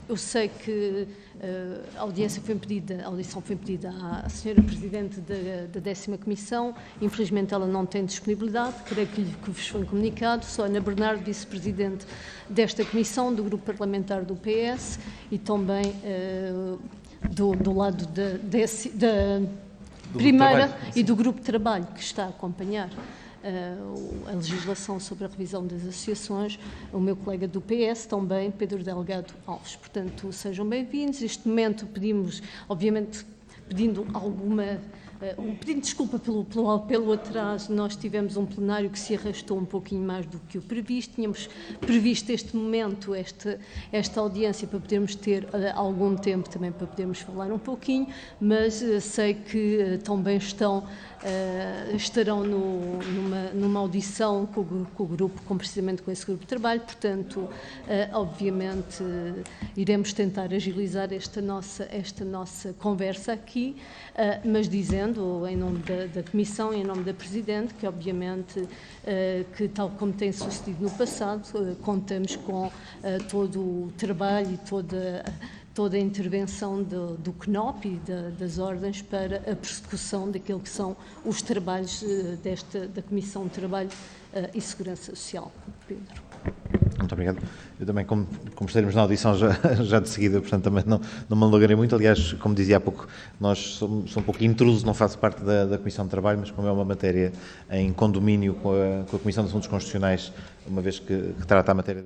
Eu sei que a audição foi pedida à Sra. Presidente da 10ª Comissão. Infelizmente ela não tem disponibilidade, creio que vos foi comunicado. Sou Ana Bernardo, Vice-Presidente desta Comissão, do Grupo Parlamentar do PS e também do lado da Primeira e do Grupo de Trabalho, que está a acompanhar a legislação sobre a revisão das associações, o meu colega do PS também, Pedro Delgado Alves. Portanto, sejam bem-vindos. Neste momento pedimos, obviamente, pedindo desculpa pelo atraso. Nós tivemos um plenário que se arrastou um pouquinho mais do que o previsto. Tínhamos previsto este momento, esta audiência, para podermos ter algum tempo também para podermos falar um pouquinho, mas sei que também estarão numa audição com o grupo, precisamente com esse grupo de trabalho. Portanto, obviamente, iremos tentar agilizar esta nossa conversa aqui, mas dizendo, em nome da Comissão e em nome da Presidente, que obviamente, que tal como tem sucedido no passado, contamos com todo o trabalho e toda a intervenção do CNOP e das ordens para a persecução daquilo que são os trabalhos da Comissão de Trabalho e Segurança Social. Pedro. Muito obrigado. Eu também, como estaremos na audição já de seguida, portanto também não me alongarei muito. Aliás, como dizia há pouco, sou um pouco intruso, não faço parte da Comissão de Trabalho, mas como é uma matéria em condomínio com a Comissão de Assuntos Constitucionais, uma vez que trata a matéria...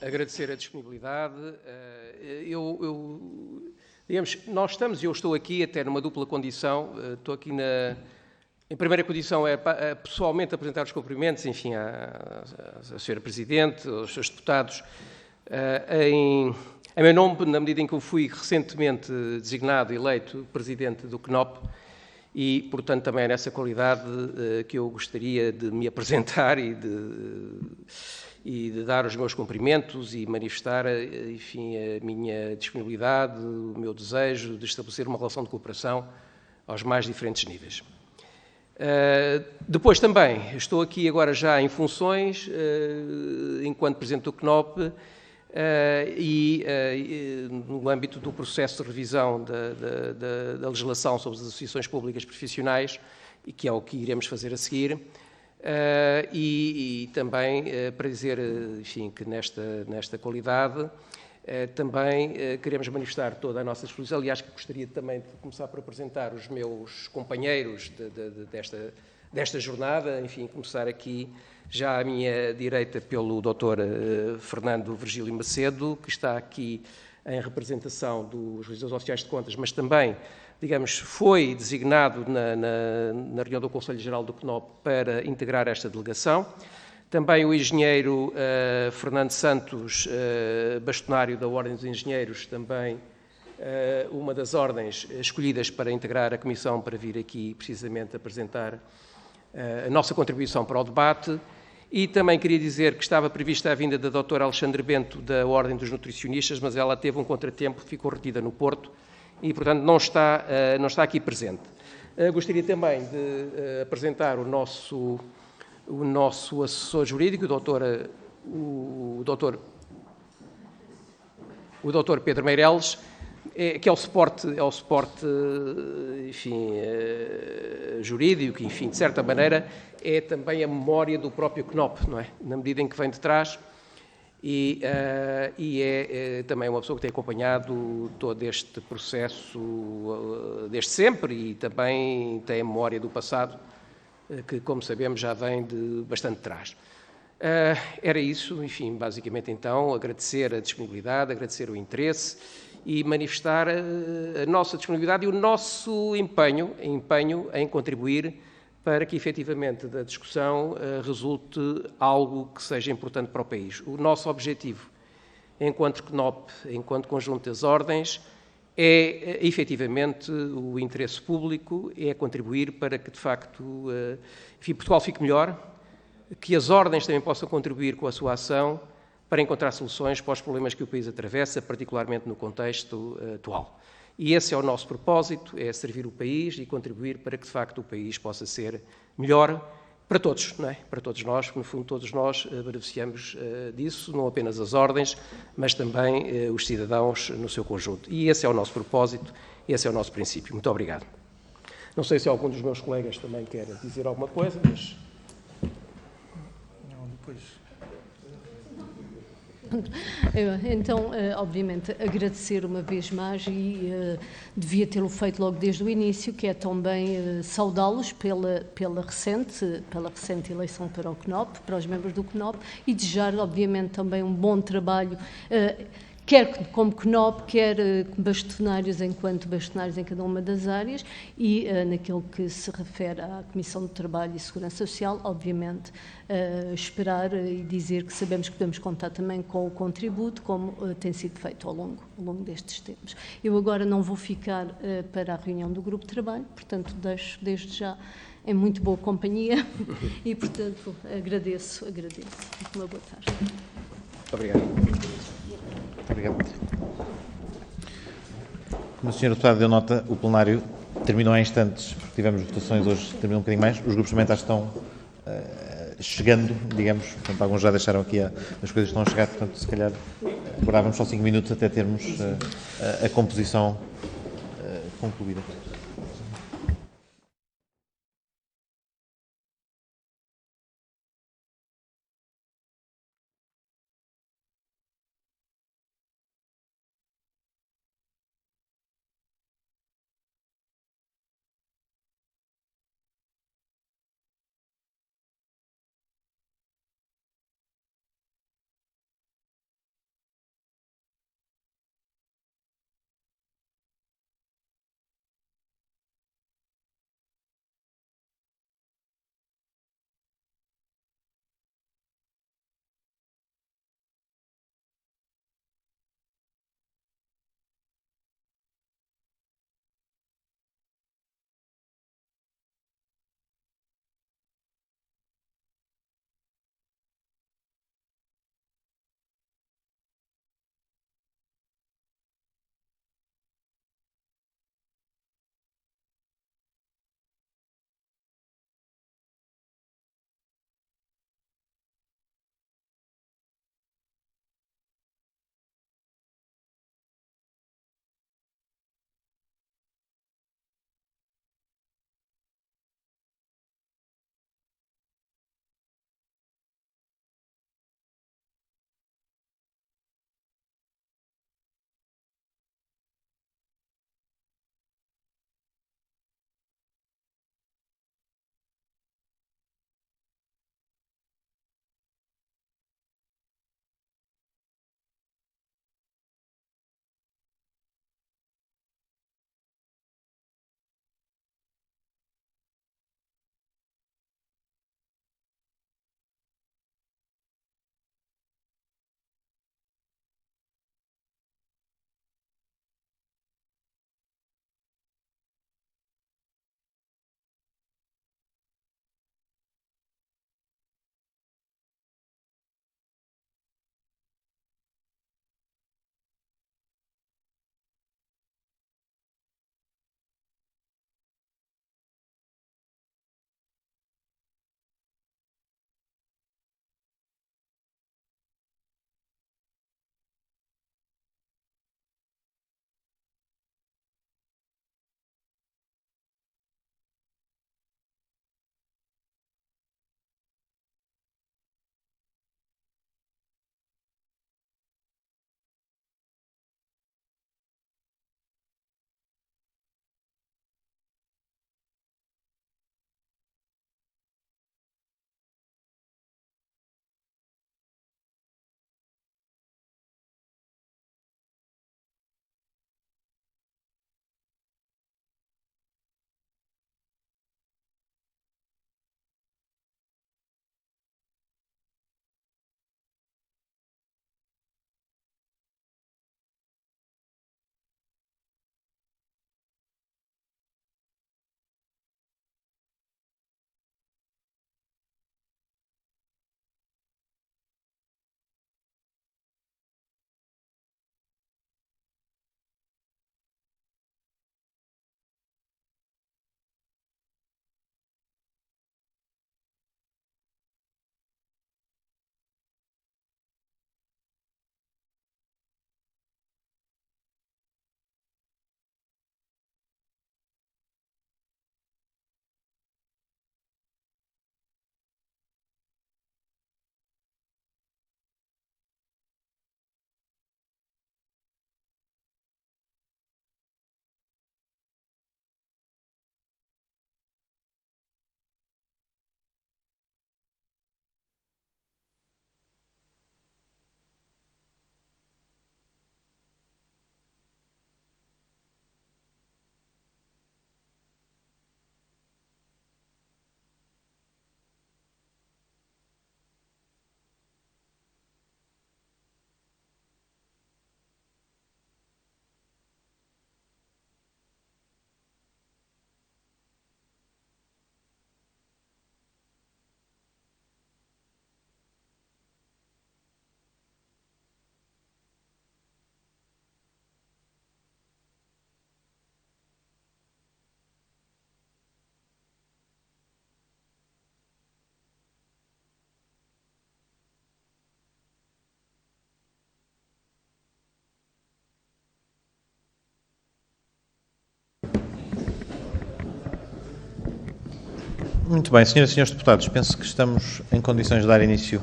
Agradecer a disponibilidade. Digamos, nós estamos, e eu estou aqui até numa dupla condição. Estou aqui em primeira condição pessoalmente apresentar os cumprimentos, enfim, à Sra. Presidente, aos seus deputados, em meu nome, na medida em que eu fui recentemente designado, eleito Presidente do CNOP, e, portanto, também é nessa qualidade que eu gostaria de me apresentar e de dar os meus cumprimentos e manifestar, enfim, a minha disponibilidade, o meu desejo de estabelecer uma relação de cooperação aos mais diferentes níveis. Depois também, estou aqui agora já em funções, enquanto Presidente do CNOP, e no âmbito do processo de revisão da legislação sobre as associações públicas profissionais, e que é o que iremos fazer a seguir. E também para dizer, enfim, que nesta qualidade também queremos manifestar toda a nossa disposição. Aliás, gostaria também de começar por apresentar os meus companheiros desta jornada, enfim, começar aqui já à minha direita pelo Dr. Fernando Virgílio Macedo, que está aqui em representação dos Revisores Oficiais de Contas, mas também, digamos, foi designado na reunião do Conselho Geral do CNOP para integrar esta delegação. Também o engenheiro Fernando Santos, bastonário da Ordem dos Engenheiros, também uma das ordens escolhidas para integrar a Comissão para vir aqui precisamente apresentar a nossa contribuição para o debate. E também queria dizer que estava prevista a vinda da doutora Alexandre Bento da Ordem dos Nutricionistas, mas ela teve um contratempo, ficou retida no Porto e, portanto, não está aqui presente. Gostaria também de apresentar o nosso assessor jurídico, o doutor Pedro Meireles, que é o suporte, enfim, jurídico, que, enfim, de certa maneira, é também a memória do próprio CNOP, não é? Na medida em que vem de trás, e é também uma pessoa que tem acompanhado todo este processo desde sempre e também tem a memória do passado, que, como sabemos, já vem de bastante trás. Era isso, enfim, basicamente então, agradecer a disponibilidade, agradecer o interesse e manifestar a nossa disponibilidade e o nosso empenho em contribuir para que, efetivamente, da discussão resulte algo que seja importante para o país. O nosso objetivo, enquanto CNOP, enquanto Conjunto das Ordens, é, efetivamente, o interesse público, é contribuir para que, de facto, enfim, Portugal fique melhor, que as ordens também possam contribuir com a sua ação para encontrar soluções para os problemas que o país atravessa, particularmente no contexto atual. E esse é o nosso propósito, é servir o país e contribuir para que, de facto, o país possa ser melhor para todos, não é? Para todos nós, porque, no fundo, todos nós beneficiamos disso, não apenas as ordens, mas também os cidadãos no seu conjunto. E esse é o nosso propósito, esse é o nosso princípio. Muito obrigado. Não sei se algum dos meus colegas também quer dizer alguma coisa, mas... Não, depois... Então, obviamente, agradecer uma vez mais e devia tê-lo feito logo desde o início, que é também saudá-los pela recente eleição para o CNOP, para os membros do CNOP, e desejar, obviamente, também um bom trabalho, quer como CNOP, quer bastonários enquanto bastonários em cada uma das áreas, e naquilo que se refere à Comissão de Trabalho e Segurança Social, obviamente, esperar e dizer que sabemos que podemos contar também com o contributo, como tem sido feito ao longo destes tempos. Eu agora não vou ficar para a reunião do grupo de trabalho, portanto, deixo desde já em muito boa companhia e, portanto, agradeço. Uma boa tarde. Muito obrigado. Muito obrigado. Como a senhora deputada deu nota, o plenário terminou há instantes, porque tivemos votações hoje, terminou um bocadinho mais. Os grupos parlamentares estão chegando, digamos, portanto, alguns já deixaram aqui, as coisas estão a chegar, portanto, se calhar demorávamos só 5 minutos até termos a composição concluída. Muito bem, senhoras e senhores deputados, penso que estamos em condições de dar início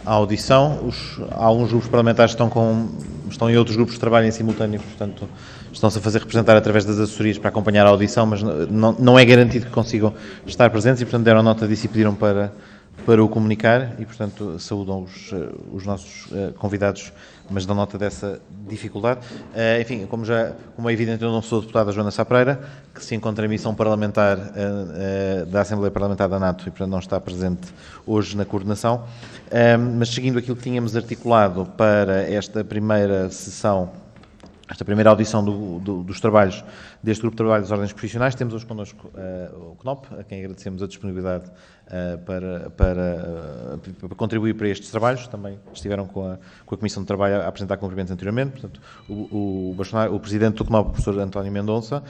à audição. Alguns grupos parlamentares estão em outros grupos de trabalho em simultâneo, portanto, estão-se a fazer representar através das assessorias para acompanhar a audição, mas não é garantido que consigam estar presentes e, portanto, deram nota disso e pediram para o comunicar e, portanto, saúdam os nossos convidados, mas dão nota dessa dificuldade. Enfim, como é evidente, eu não sou a deputada Joana Sá Pereira, que se encontra em missão parlamentar da Assembleia Parlamentar da NATO e, portanto, não está presente hoje na coordenação. Mas seguindo aquilo que tínhamos articulado para esta primeira sessão, esta primeira audição dos trabalhos deste Grupo de Trabalho das Ordens Profissionais, temos hoje connosco o CNOP, a quem agradecemos a disponibilidade para contribuir para estes trabalhos. Também estiveram com a Comissão de Trabalho a apresentar cumprimentos anteriormente. Portanto, o Presidente do CNOP, o Professor António Mendonça,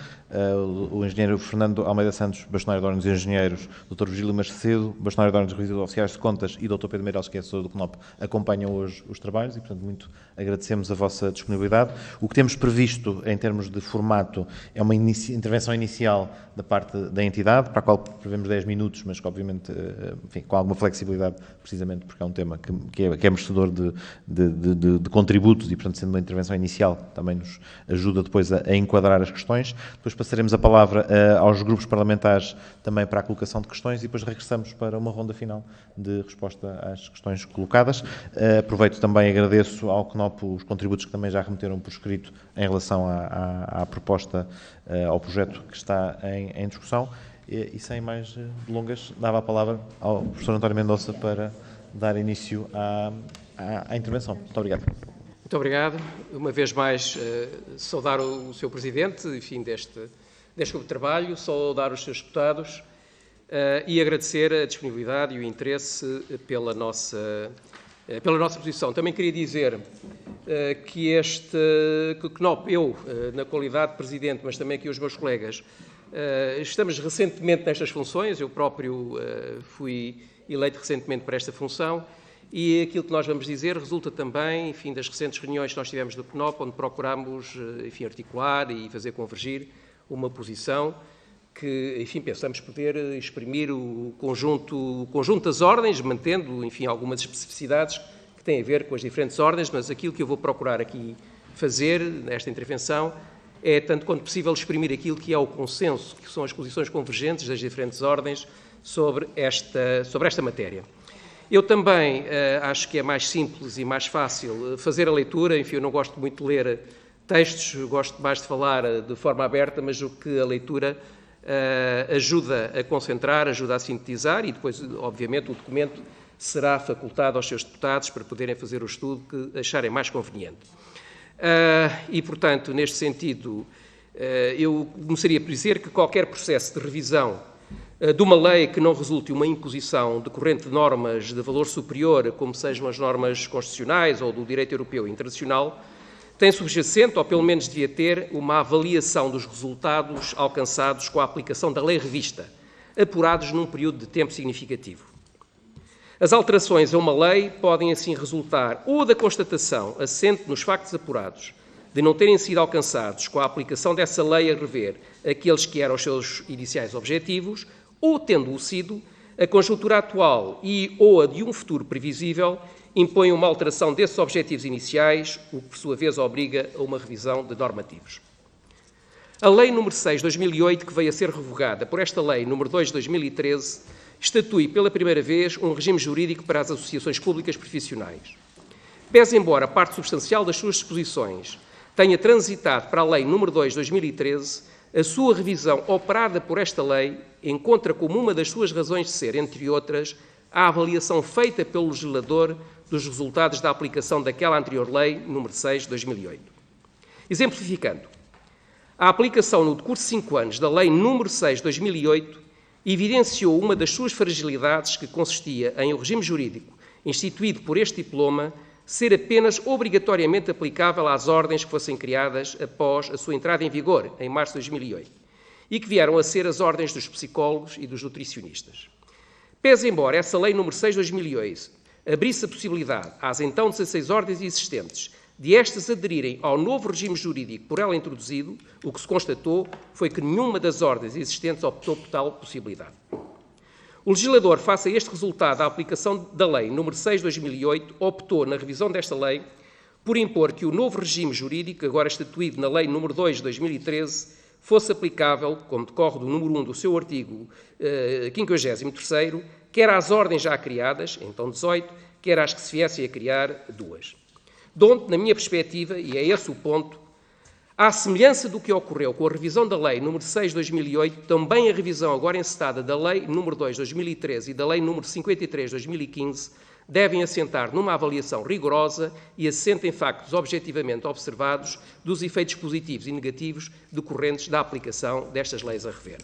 o Engenheiro Fernando Almeida Santos, Bastonário de Ordens dos Engenheiros, Dr. Virgílio Macedo, Bastonário de Ordens dos Oficiais de Contas e Dr. Pedro Meireles, que é assessor do CNOP, acompanham hoje os trabalhos e, portanto, muito agradecemos a vossa disponibilidade. O que temos previsto em termos de formato é uma intervenção inicial da parte da entidade, para a qual prevemos 10 minutos, mas que, obviamente, enfim, com alguma flexibilidade, precisamente porque é um tema que é merecedor de contributos e, portanto, sendo uma intervenção inicial, também nos ajuda depois a enquadrar as questões. Depois passaremos a palavra aos grupos parlamentares também para a colocação de questões e depois regressamos para uma ronda final de resposta às questões colocadas. Aproveito também e agradeço ao CNOP os contributos que também já remeteram por escrito em relação à proposta, ao projeto que está em discussão. E sem mais delongas, dava a palavra ao professor António Mendonça para dar início à intervenção. Muito obrigado. Muito obrigado. Uma vez mais, saudar o Sr. Presidente, enfim, deste grupo de trabalho, saudar os seus deputados e agradecer a disponibilidade e o interesse pela nossa posição. Também queria dizer que o CNOP, eu, na qualidade de Presidente, mas também aqui os meus colegas, estamos recentemente nestas funções, eu próprio fui eleito recentemente para esta função e aquilo que nós vamos dizer resulta também, enfim, das recentes reuniões que nós tivemos do CNOP, onde procurámos, enfim, articular e fazer convergir uma posição que, enfim, pensamos poder exprimir o conjunto das ordens, mantendo, enfim, algumas especificidades que têm a ver com as diferentes ordens, mas aquilo que eu vou procurar aqui fazer nesta intervenção é, tanto quanto possível, exprimir aquilo que é o consenso, que são as posições convergentes das diferentes ordens sobre esta matéria. Eu também acho que é mais simples e mais fácil fazer a leitura, enfim, eu não gosto muito de ler textos, gosto mais de falar de forma aberta, mas o que a leitura ajuda a concentrar, ajuda a sintetizar e depois, obviamente, o documento será facultado aos seus deputados para poderem fazer o estudo que acharem mais conveniente. E, portanto, neste sentido, eu começaria por dizer que qualquer processo de revisão de uma lei que não resulte uma imposição decorrente de normas de valor superior, como sejam as normas constitucionais ou do direito europeu e internacional, tem subjacente, ou pelo menos devia ter, uma avaliação dos resultados alcançados com a aplicação da lei revista, apurados num período de tempo significativo. As alterações a uma lei podem assim resultar ou da constatação, assente nos factos apurados, de não terem sido alcançados com a aplicação dessa lei a rever aqueles que eram os seus iniciais objetivos, ou, tendo-o sido, a conjuntura atual e ou a de um futuro previsível impõe uma alteração desses objetivos iniciais, o que, por sua vez, obriga a uma revisão de normativos. A Lei nº 6 de 2008, que veio a ser revogada por esta Lei nº 2 de 2013, estatui pela primeira vez um regime jurídico para as associações públicas profissionais. Pese embora parte substancial das suas disposições tenha transitado para a Lei nº 2 de 2013, a sua revisão operada por esta lei encontra como uma das suas razões de ser, entre outras, a avaliação feita pelo legislador dos resultados da aplicação daquela anterior Lei nº 6 de 2008. Exemplificando, a aplicação no decurso de 5 anos da Lei nº 6 de 2008 evidenciou uma das suas fragilidades que consistia em o regime jurídico instituído por este diploma ser apenas obrigatoriamente aplicável às ordens que fossem criadas após a sua entrada em vigor, em março de 2008, e que vieram a ser as ordens dos psicólogos e dos nutricionistas. Pese embora essa Lei nº 6 de 2008 abrisse a possibilidade às então 16 ordens existentes de estas aderirem ao novo regime jurídico por ela introduzido, o que se constatou foi que nenhuma das ordens existentes optou por tal possibilidade. O legislador, face a este resultado da aplicação da Lei nº 6/2008, optou, na revisão desta lei, por impor que o novo regime jurídico, agora estatuído na Lei nº 2/2013, fosse aplicável, como decorre do número 1 do seu artigo 53º, quer às ordens já criadas, então 18, quer às que se viessem a criar 2. De onde, na minha perspectiva, e é esse o ponto, à semelhança do que ocorreu com a revisão da Lei nº 6/2008, também a revisão agora encetada da Lei nº 2/2013 e da Lei nº 53/2015 devem assentar numa avaliação rigorosa e assente em factos objetivamente observados dos efeitos positivos e negativos decorrentes da aplicação destas leis a rever.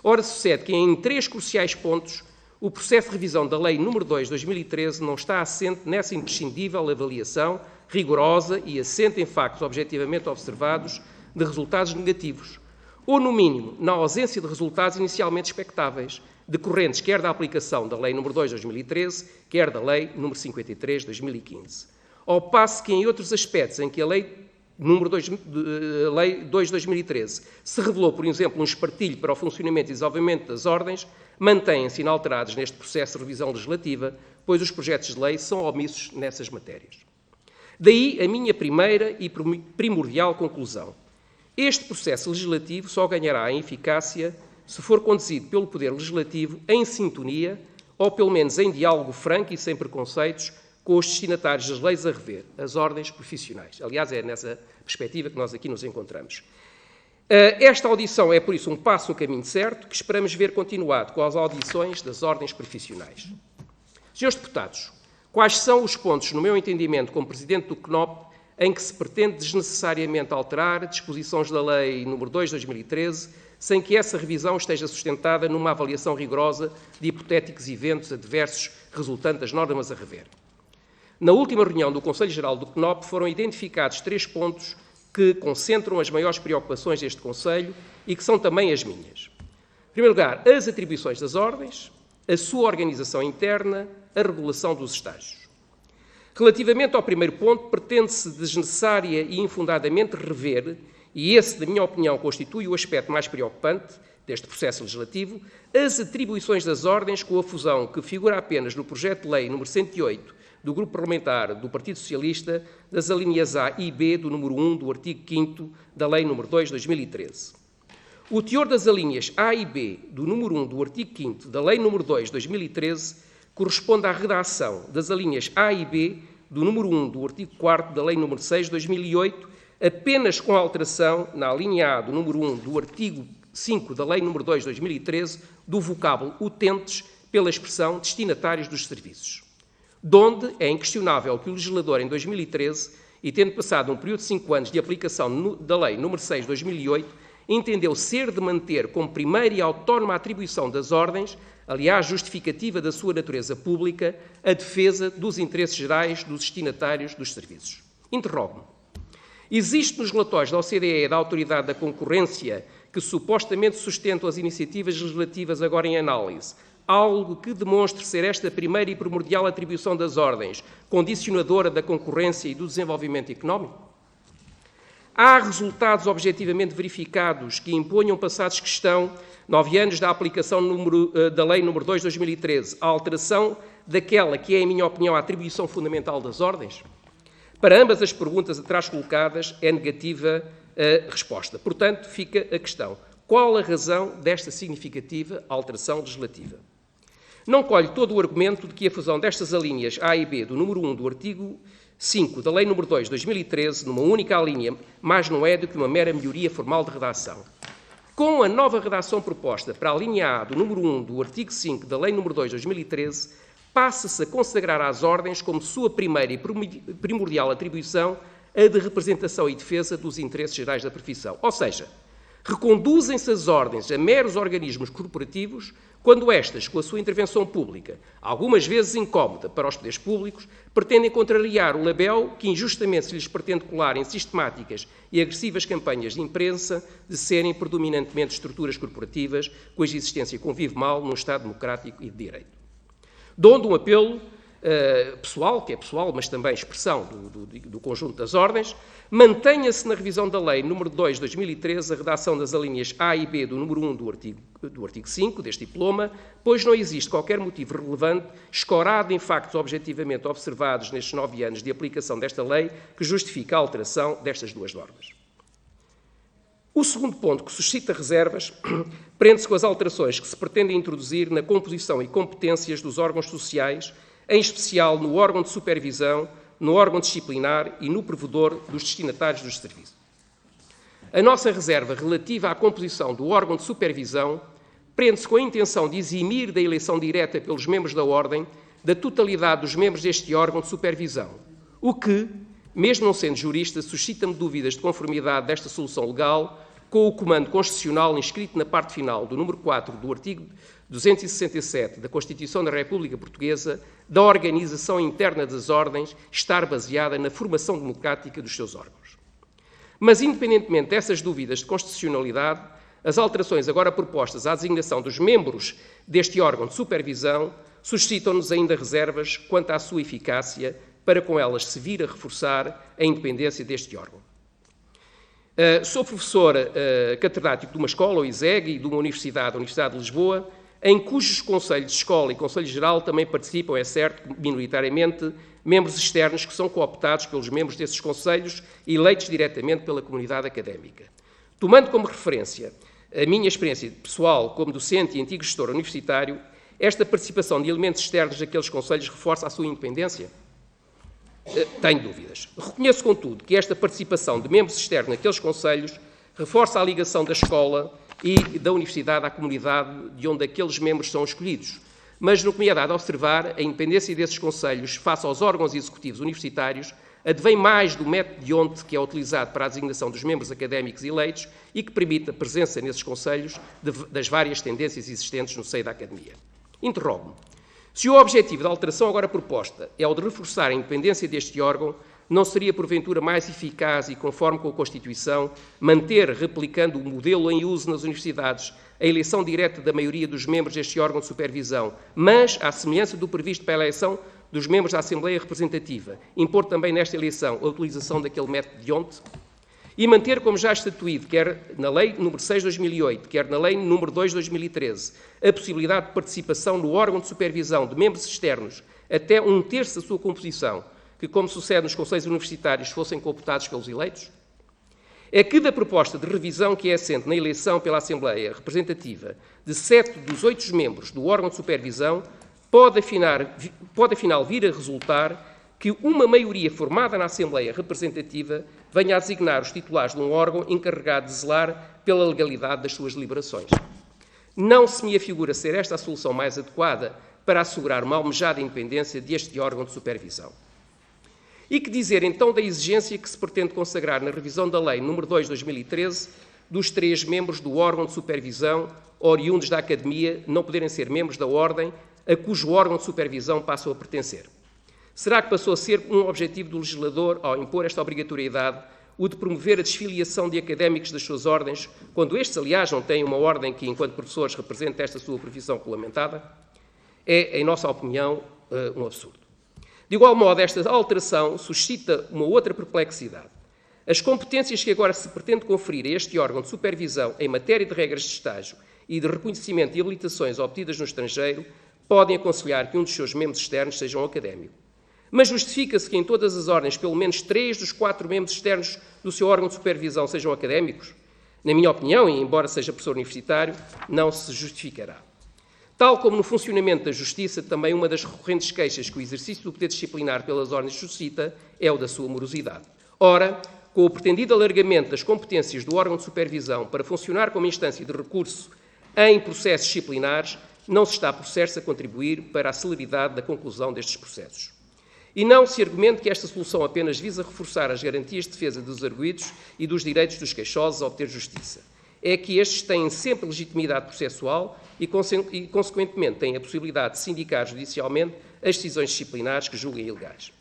Ora, sucede que em 3 cruciais pontos o processo de revisão da Lei nº 2/2013 não está assente nessa imprescindível avaliação rigorosa e assente em factos objetivamente observados de resultados negativos, ou, no mínimo, na ausência de resultados inicialmente expectáveis, decorrentes quer da aplicação da Lei nº 2/2013, quer da Lei nº 53/2015. Ao passo que, em outros aspectos em que a Lei nº 2/2013 se revelou, por exemplo, um espartilho para o funcionamento e desenvolvimento das ordens, mantêm-se inalterados neste processo de revisão legislativa, pois os projetos de lei são omissos nessas matérias. Daí a minha primeira e primordial conclusão. Este processo legislativo só ganhará em eficácia se for conduzido pelo Poder Legislativo em sintonia, ou pelo menos em diálogo franco e sem preconceitos, com os destinatários das leis a rever, as ordens profissionais. Aliás, é nessa perspectiva que nós aqui nos encontramos. Esta audição é, por isso, um passo no caminho certo, que esperamos ver continuado com as audições das ordens profissionais. Senhores deputados, quais são os pontos, no meu entendimento, como Presidente do CNOP, em que se pretende desnecessariamente alterar disposições da Lei nº 2/2013, sem que essa revisão esteja sustentada numa avaliação rigorosa de hipotéticos eventos adversos resultantes das normas a rever? Na última reunião do Conselho Geral do CNOP foram identificados 3 pontos que concentram as maiores preocupações deste Conselho e que são também as minhas. Em primeiro lugar, as atribuições das ordens, a sua organização interna, a regulação dos estágios. Relativamente ao primeiro ponto, pretende-se desnecessária e infundadamente rever, e esse, na minha opinião, constitui o aspecto mais preocupante deste processo legislativo, as atribuições das ordens com a fusão que figura apenas no projeto de lei nº 108 do Grupo Parlamentar do Partido Socialista, das alíneas A e B do número 1 do artigo 5º da Lei nº 2/2013. O teor das alíneas A e B do número 1 do artigo 5º da Lei nº 2/2013 corresponde à redação das alíneas A e B do número 1 do artigo 4º da Lei nº 6/2008, apenas com a alteração na alínea A do número 1 do artigo 5 da Lei nº 2/2013 do vocábulo utentes pela expressão destinatários dos serviços. Donde é inquestionável que o legislador, em 2013, e tendo passado um período de 5 anos de aplicação da Lei nº 6/2008, entendeu ser de manter como primeira e autónoma atribuição das ordens, aliás, justificativa da sua natureza pública, a defesa dos interesses gerais dos destinatários dos serviços. Interrogo-me. Existe nos relatórios da OCDE e da Autoridade da Concorrência, que supostamente sustentam as iniciativas legislativas agora em análise, algo que demonstre ser esta primeira e primordial atribuição das ordens, condicionadora da concorrência e do desenvolvimento económico? Há resultados objetivamente verificados que imponham, passados que estão 9 anos da aplicação da Lei nº 2/2013, a alteração daquela que é, em minha opinião, a atribuição fundamental das ordens? Para ambas as perguntas atrás colocadas é negativa a resposta. Portanto, fica a questão: qual a razão desta significativa alteração legislativa? Não colhe todo o argumento de que a fusão destas alíneas A e B do número 1 do artigo 5 da Lei nº 2/2013, numa única alínea, mais não é do que uma mera melhoria formal de redação. Com a nova redação proposta para a linha A do número 1 do artigo 5 da Lei nº 2/2013, passa-se a consagrar às ordens como sua primeira e primordial atribuição a de representação e defesa dos interesses gerais da profissão. Ou seja, reconduzem-se as ordens a meros organismos corporativos quando estas, com a sua intervenção pública, algumas vezes incómoda para os poderes públicos, pretendem contrariar o labéu que injustamente se lhes pretende colar em sistemáticas e agressivas campanhas de imprensa de serem predominantemente estruturas corporativas cuja existência convive mal num Estado democrático e de direito. De onde um apelo pessoal, que é pessoal, mas também expressão do conjunto das ordens, mantenha-se na revisão da Lei nº 2 de 2013 a redação das alíneas A e B do número 1 do artigo 5 deste diploma, pois não existe qualquer motivo relevante, escorado em factos objetivamente observados nestes 9 anos de aplicação desta lei, que justifique a alteração destas duas normas. O segundo ponto que suscita reservas prende-se com as alterações que se pretendem introduzir na composição e competências dos órgãos sociais, em especial no órgão de supervisão, no órgão disciplinar e no provedor dos destinatários dos serviços. A nossa reserva relativa à composição do órgão de supervisão prende-se com a intenção de eximir da eleição direta pelos membros da Ordem da totalidade dos membros deste órgão de supervisão, o que, mesmo não sendo jurista, suscita-me dúvidas de conformidade desta solução legal com o comando constitucional inscrito na parte final do número 4 do artigo 267 da Constituição da República Portuguesa, da organização interna das ordens estar baseada na formação democrática dos seus órgãos. Mas, independentemente dessas dúvidas de constitucionalidade, as alterações agora propostas à designação dos membros deste órgão de supervisão suscitam-nos ainda reservas quanto à sua eficácia, para com elas se vir a reforçar a independência deste órgão. Sou professor catedrático de uma escola, o ISEG, e de uma universidade, a Universidade de Lisboa, em cujos conselhos de escola e conselho geral também participam, é certo, minoritariamente, membros externos que são cooptados pelos membros desses conselhos e eleitos diretamente pela comunidade académica. Tomando como referência a minha experiência pessoal como docente e antigo gestor universitário, esta participação de elementos externos naqueles conselhos reforça a sua independência? Tenho dúvidas. Reconheço, contudo, que esta participação de membros externos naqueles conselhos reforça a ligação da escola e da universidade à comunidade de onde aqueles membros são escolhidos. Mas, no que me é dado a observar, a independência desses conselhos face aos órgãos executivos universitários advém mais do método de onde que é utilizado para a designação dos membros académicos eleitos e que permite a presença nesses conselhos das várias tendências existentes no seio da academia. Interrogo-me. Se o objetivo da alteração agora proposta é o de reforçar a independência deste órgão, não seria, porventura, mais eficaz e conforme com a Constituição, manter, replicando o modelo em uso nas universidades, a eleição direta da maioria dos membros deste órgão de supervisão, mas, à semelhança do previsto para a eleição dos membros da Assembleia Representativa, impor também nesta eleição a utilização daquele método de onde? E manter, como já estatuído, quer na Lei nº 6 de 2008, quer na Lei nº 2 de 2013, a possibilidade de participação no órgão de supervisão de membros externos até 1/3 da sua composição, que, como sucede nos conselhos universitários, fossem cooptados pelos eleitos? É que da proposta de revisão que é assente na eleição pela Assembleia Representativa de 7 dos 8 membros do órgão de supervisão, pode afinal vir a resultar que uma maioria formada na Assembleia Representativa venha a designar os titulares de um órgão encarregado de zelar pela legalidade das suas deliberações. Não se me afigura ser esta a solução mais adequada para assegurar uma almejada independência deste órgão de supervisão. E que dizer, então, da exigência que se pretende consagrar na revisão da Lei nº 2 de 2013 dos 3 membros do órgão de supervisão oriundos da Academia não poderem ser membros da Ordem a cujo órgão de supervisão passam a pertencer? Será que passou a ser um objetivo do legislador, ao impor esta obrigatoriedade, o de promover a desfiliação de académicos das suas ordens, quando estes, aliás, não têm uma ordem que, enquanto professores, represente esta sua profissão regulamentada? É, em nossa opinião, um absurdo. De igual modo, esta alteração suscita uma outra perplexidade. As competências que agora se pretende conferir a este órgão de supervisão em matéria de regras de estágio e de reconhecimento de habilitações obtidas no estrangeiro podem aconselhar que um dos seus membros externos seja um académico. Mas justifica-se que em todas as ordens pelo menos 3 dos 4 membros externos do seu órgão de supervisão sejam académicos? Na minha opinião, e embora seja professor universitário, não se justificará. Tal como no funcionamento da Justiça, também uma das recorrentes queixas que o exercício do poder disciplinar pelas ordens suscita é o da sua morosidade. Ora, com o pretendido alargamento das competências do órgão de supervisão para funcionar como instância de recurso em processos disciplinares, não se está, por certo, a contribuir para a celeridade da conclusão destes processos. E não se argumente que esta solução apenas visa reforçar as garantias de defesa dos arguidos e dos direitos dos queixosos a obter justiça. É que estes têm sempre legitimidade processual e, consequentemente, têm a possibilidade de sindicar judicialmente as decisões disciplinares que julguem ilegais.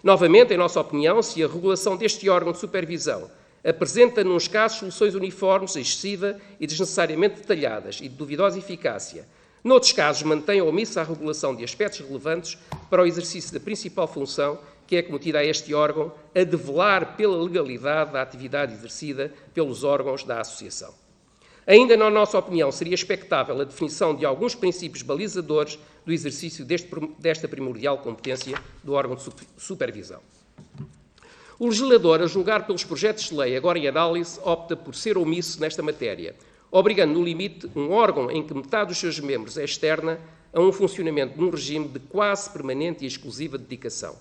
Novamente, em nossa opinião, se a regulação deste órgão de supervisão apresenta, nos casos, soluções uniformes, excessiva e desnecessariamente detalhadas e de duvidosa eficácia, Noutros casos, mantém omissa a regulação de aspectos relevantes para o exercício da principal função que é cometida a este órgão, a de velar pela legalidade da atividade exercida pelos órgãos da Associação. Ainda, na nossa opinião, seria expectável a definição de alguns princípios balizadores do exercício desta primordial competência do órgão de supervisão. O legislador, a julgar pelos projetos de lei agora em análise, opta por ser omisso nesta matéria, obrigando, no limite, um órgão em que metade dos seus membros é externa a um funcionamento num regime de quase permanente e exclusiva dedicação.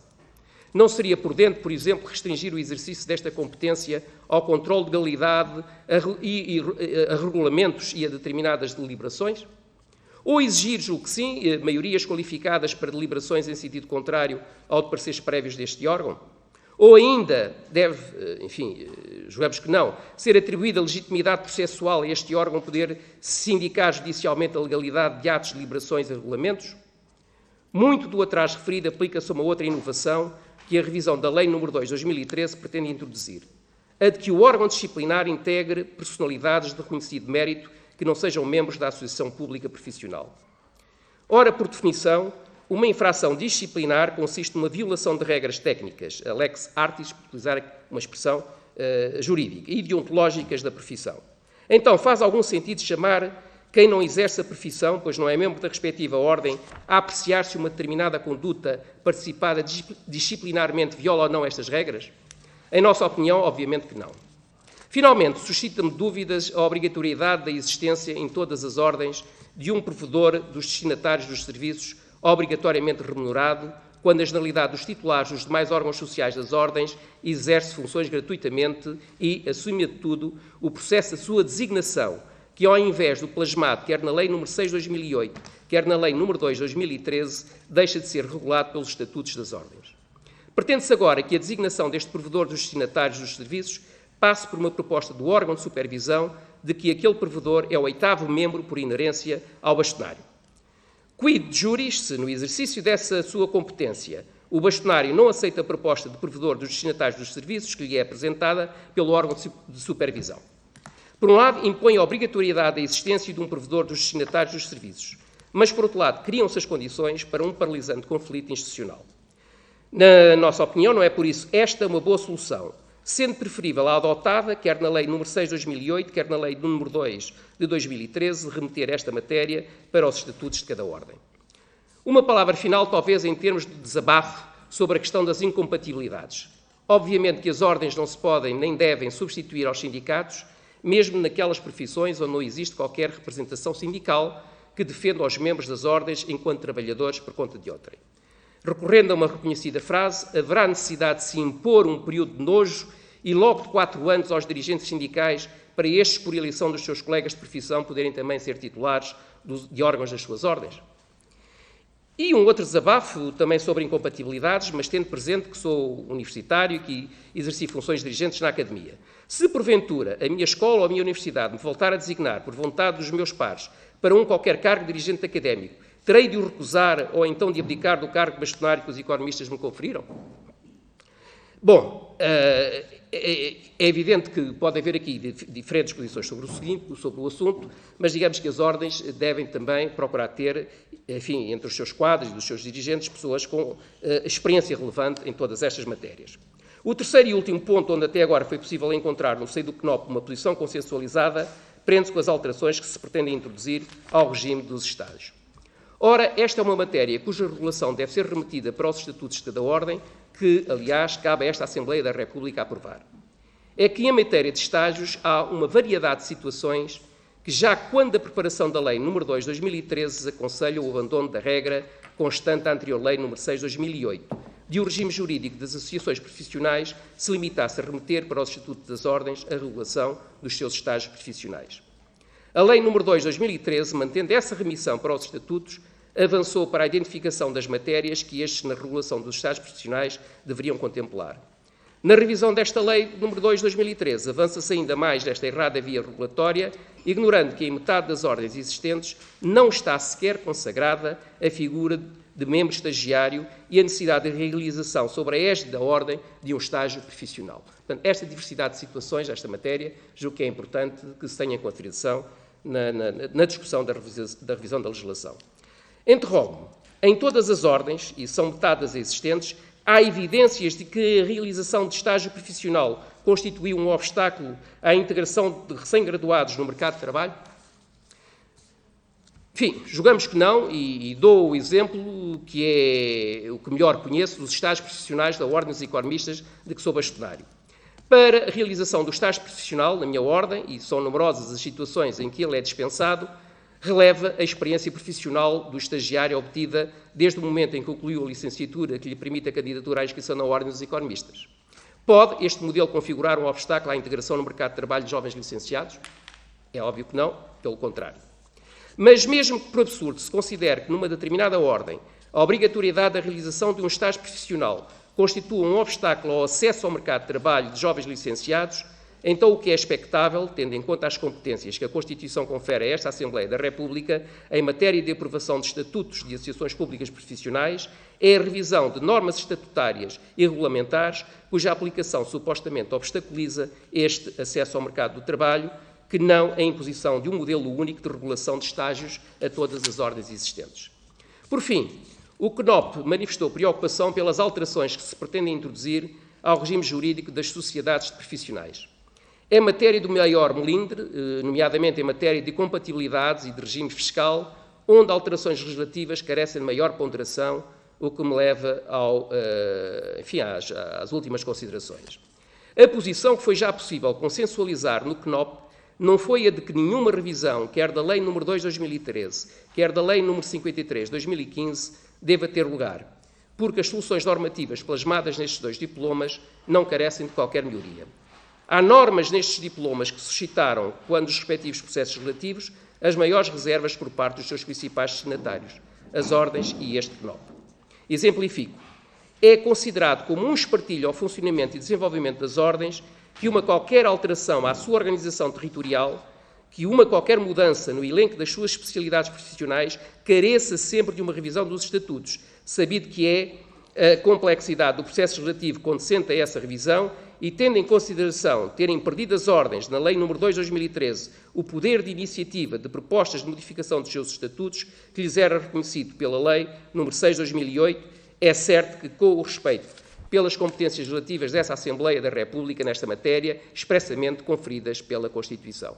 Não seria prudente, por exemplo, restringir o exercício desta competência ao controle de legalidade, a regulamentos e a determinadas deliberações? Ou exigir, julgo que sim, maiorias qualificadas para deliberações em sentido contrário ao de pareceres prévios deste órgão? Ou ainda deve, enfim, julgamos que não, ser atribuída legitimidade processual a este órgão poder sindicar judicialmente a legalidade de atos, deliberações e regulamentos? Muito do atrás referido aplica-se a uma outra inovação que a revisão da Lei nº 2 de 2013 pretende introduzir, a de que o órgão disciplinar integre personalidades de reconhecido mérito que não sejam membros da Associação Pública Profissional. Ora, por definição, uma infração disciplinar consiste numa violação de regras técnicas, a lex artis, por utilizar uma expressão jurídica, e deontológicas da profissão. Então, faz algum sentido chamar quem não exerce a profissão, pois não é membro da respectiva ordem, a apreciar se uma determinada conduta participada disciplinarmente viola ou não estas regras? Em nossa opinião, obviamente que não. Finalmente, suscita-me dúvidas a obrigatoriedade da existência em todas as ordens de um provedor dos destinatários dos serviços obrigatoriamente remunerado, quando a generalidade dos titulares dos demais órgãos sociais das ordens exerce funções gratuitamente e, acima de tudo, o processo da sua designação, que ao invés do plasmado, quer na Lei nº 6 de 2008, quer na Lei nº 2 de 2013, deixa de ser regulado pelos estatutos das ordens. Pretende-se agora que a designação deste provedor dos destinatários dos serviços passe por uma proposta do órgão de supervisão de que aquele provedor é o 8º membro por inerência ao bastonário. Quid juris, se no exercício dessa sua competência o bastonário não aceita a proposta de provedor dos destinatários dos serviços que lhe é apresentada pelo órgão de supervisão. Por um lado, impõe a obrigatoriedade da existência de um provedor dos destinatários dos serviços, mas, por outro lado, criam-se as condições para um paralisante conflito institucional. Na nossa opinião, não é por isso esta uma boa solução, sendo preferível a adotada, quer na Lei nº 6 de 2008, quer na Lei nº 2 de 2013, remeter esta matéria para os estatutos de cada ordem. Uma palavra final, talvez, em termos de desabafo sobre a questão das incompatibilidades. Obviamente que as ordens não se podem nem devem substituir aos sindicatos, mesmo naquelas profissões onde não existe qualquer representação sindical que defenda os membros das ordens enquanto trabalhadores por conta de outrem. Recorrendo a uma reconhecida frase, haverá necessidade de se impor um período de nojo e logo de 4 anos aos dirigentes sindicais para estes, por eleição dos seus colegas de profissão, poderem também ser titulares de órgãos das suas ordens. E um outro desabafo, também sobre incompatibilidades, mas tendo presente que sou universitário e que exerci funções dirigentes na academia. Se, porventura, a minha escola ou a minha universidade me voltar a designar, por vontade dos meus pares, para um qualquer cargo de dirigente académico, terei de o recusar ou então de abdicar do cargo bastonário que os economistas me conferiram? Bom, é evidente que pode haver aqui diferentes posições sobre o assunto, mas digamos que as ordens devem também procurar ter, enfim, entre os seus quadros e dos seus dirigentes, pessoas com experiência relevante em todas estas matérias. O terceiro e último ponto, onde até agora foi possível encontrar no seio do CNOP uma posição consensualizada, prende-se com as alterações que se pretendem introduzir ao regime dos estágios. Ora, esta é uma matéria cuja regulação deve ser remetida para os estatutos de cada ordem, que, aliás, cabe a esta Assembleia da República aprovar. É que, em matéria de estágios, há uma variedade de situações que, já quando a preparação da Lei nº 2 de 2013 aconselha o abandono da regra constante à anterior Lei nº 6 de 2008, de o regime jurídico das associações profissionais se limitasse a remeter para os estatutos das ordens a regulação dos seus estágios profissionais. A Lei nº 2 de 2013, mantendo essa remissão para os estatutos, avançou para a identificação das matérias que estes, na regulação dos estágios profissionais, deveriam contemplar. Na revisão desta Lei nº 2 de 2013, avança-se ainda mais desta errada via regulatória, ignorando que em metade das ordens existentes não está sequer consagrada a figura de membro estagiário e a necessidade de realização sobre a égide da ordem de um estágio profissional. Portanto, esta diversidade de situações, esta matéria, julgo que é importante que se tenha em consideração na discussão da revisão da legislação. Interrogo-me, em todas as ordens, e são metade das existentes, há evidências de que a realização de estágio profissional constituiu um obstáculo à integração de recém-graduados no mercado de trabalho? Enfim, julgamos que não, e dou o exemplo que é o que melhor conheço dos estágios profissionais da Ordem dos Economistas de que sou bastonário. Para a realização do estágio profissional, na minha ordem, e são numerosas as situações em que ele é dispensado, releva a experiência profissional do estagiário obtida desde o momento em que concluiu a licenciatura que lhe permite a candidatura à inscrição na Ordem dos Economistas. Pode este modelo configurar um obstáculo à integração no mercado de trabalho de jovens licenciados? É óbvio que não, pelo contrário. Mas mesmo que por absurdo se considere que numa determinada ordem a obrigatoriedade da realização de um estágio profissional constitua um obstáculo ao acesso ao mercado de trabalho de jovens licenciados, então o que é expectável, tendo em conta as competências que a Constituição confere a esta Assembleia da República em matéria de aprovação de estatutos de associações públicas profissionais, é a revisão de normas estatutárias e regulamentares cuja aplicação supostamente obstaculiza este acesso ao mercado do trabalho, que não a imposição de um modelo único de regulação de estágios a todas as ordens existentes. Por fim, o CNOP manifestou preocupação pelas alterações que se pretendem introduzir ao regime jurídico das sociedades de profissionais. Em matéria do maior melindre, nomeadamente em matéria de compatibilidades e de regime fiscal, onde alterações legislativas carecem de maior ponderação, o que me leva às últimas considerações. A posição que foi já possível consensualizar no CNOP não foi a de que nenhuma revisão, quer da Lei nº 2 de 2013, quer da Lei nº 53 de 2015, deva ter lugar, porque as soluções normativas plasmadas nestes dois diplomas não carecem de qualquer melhoria. Há normas nestes diplomas que suscitaram, quando os respectivos processos relativos, as maiores reservas por parte dos seus principais destinatários, as ordens e este CNOP. Exemplifico. É considerado como um espartilho ao funcionamento e desenvolvimento das ordens que uma qualquer alteração à sua organização territorial, que uma qualquer mudança no elenco das suas especialidades profissionais careça sempre de uma revisão dos estatutos, sabido que é a complexidade do processo legislativo condecente a essa revisão e tendo em consideração terem perdido as ordens na Lei nº 2 de 2013 o poder de iniciativa de propostas de modificação dos seus estatutos que lhes era reconhecido pela Lei nº 6 de 2008, é certo que, com o respeito pelas competências relativas dessa Assembleia da República nesta matéria, expressamente conferidas pela Constituição.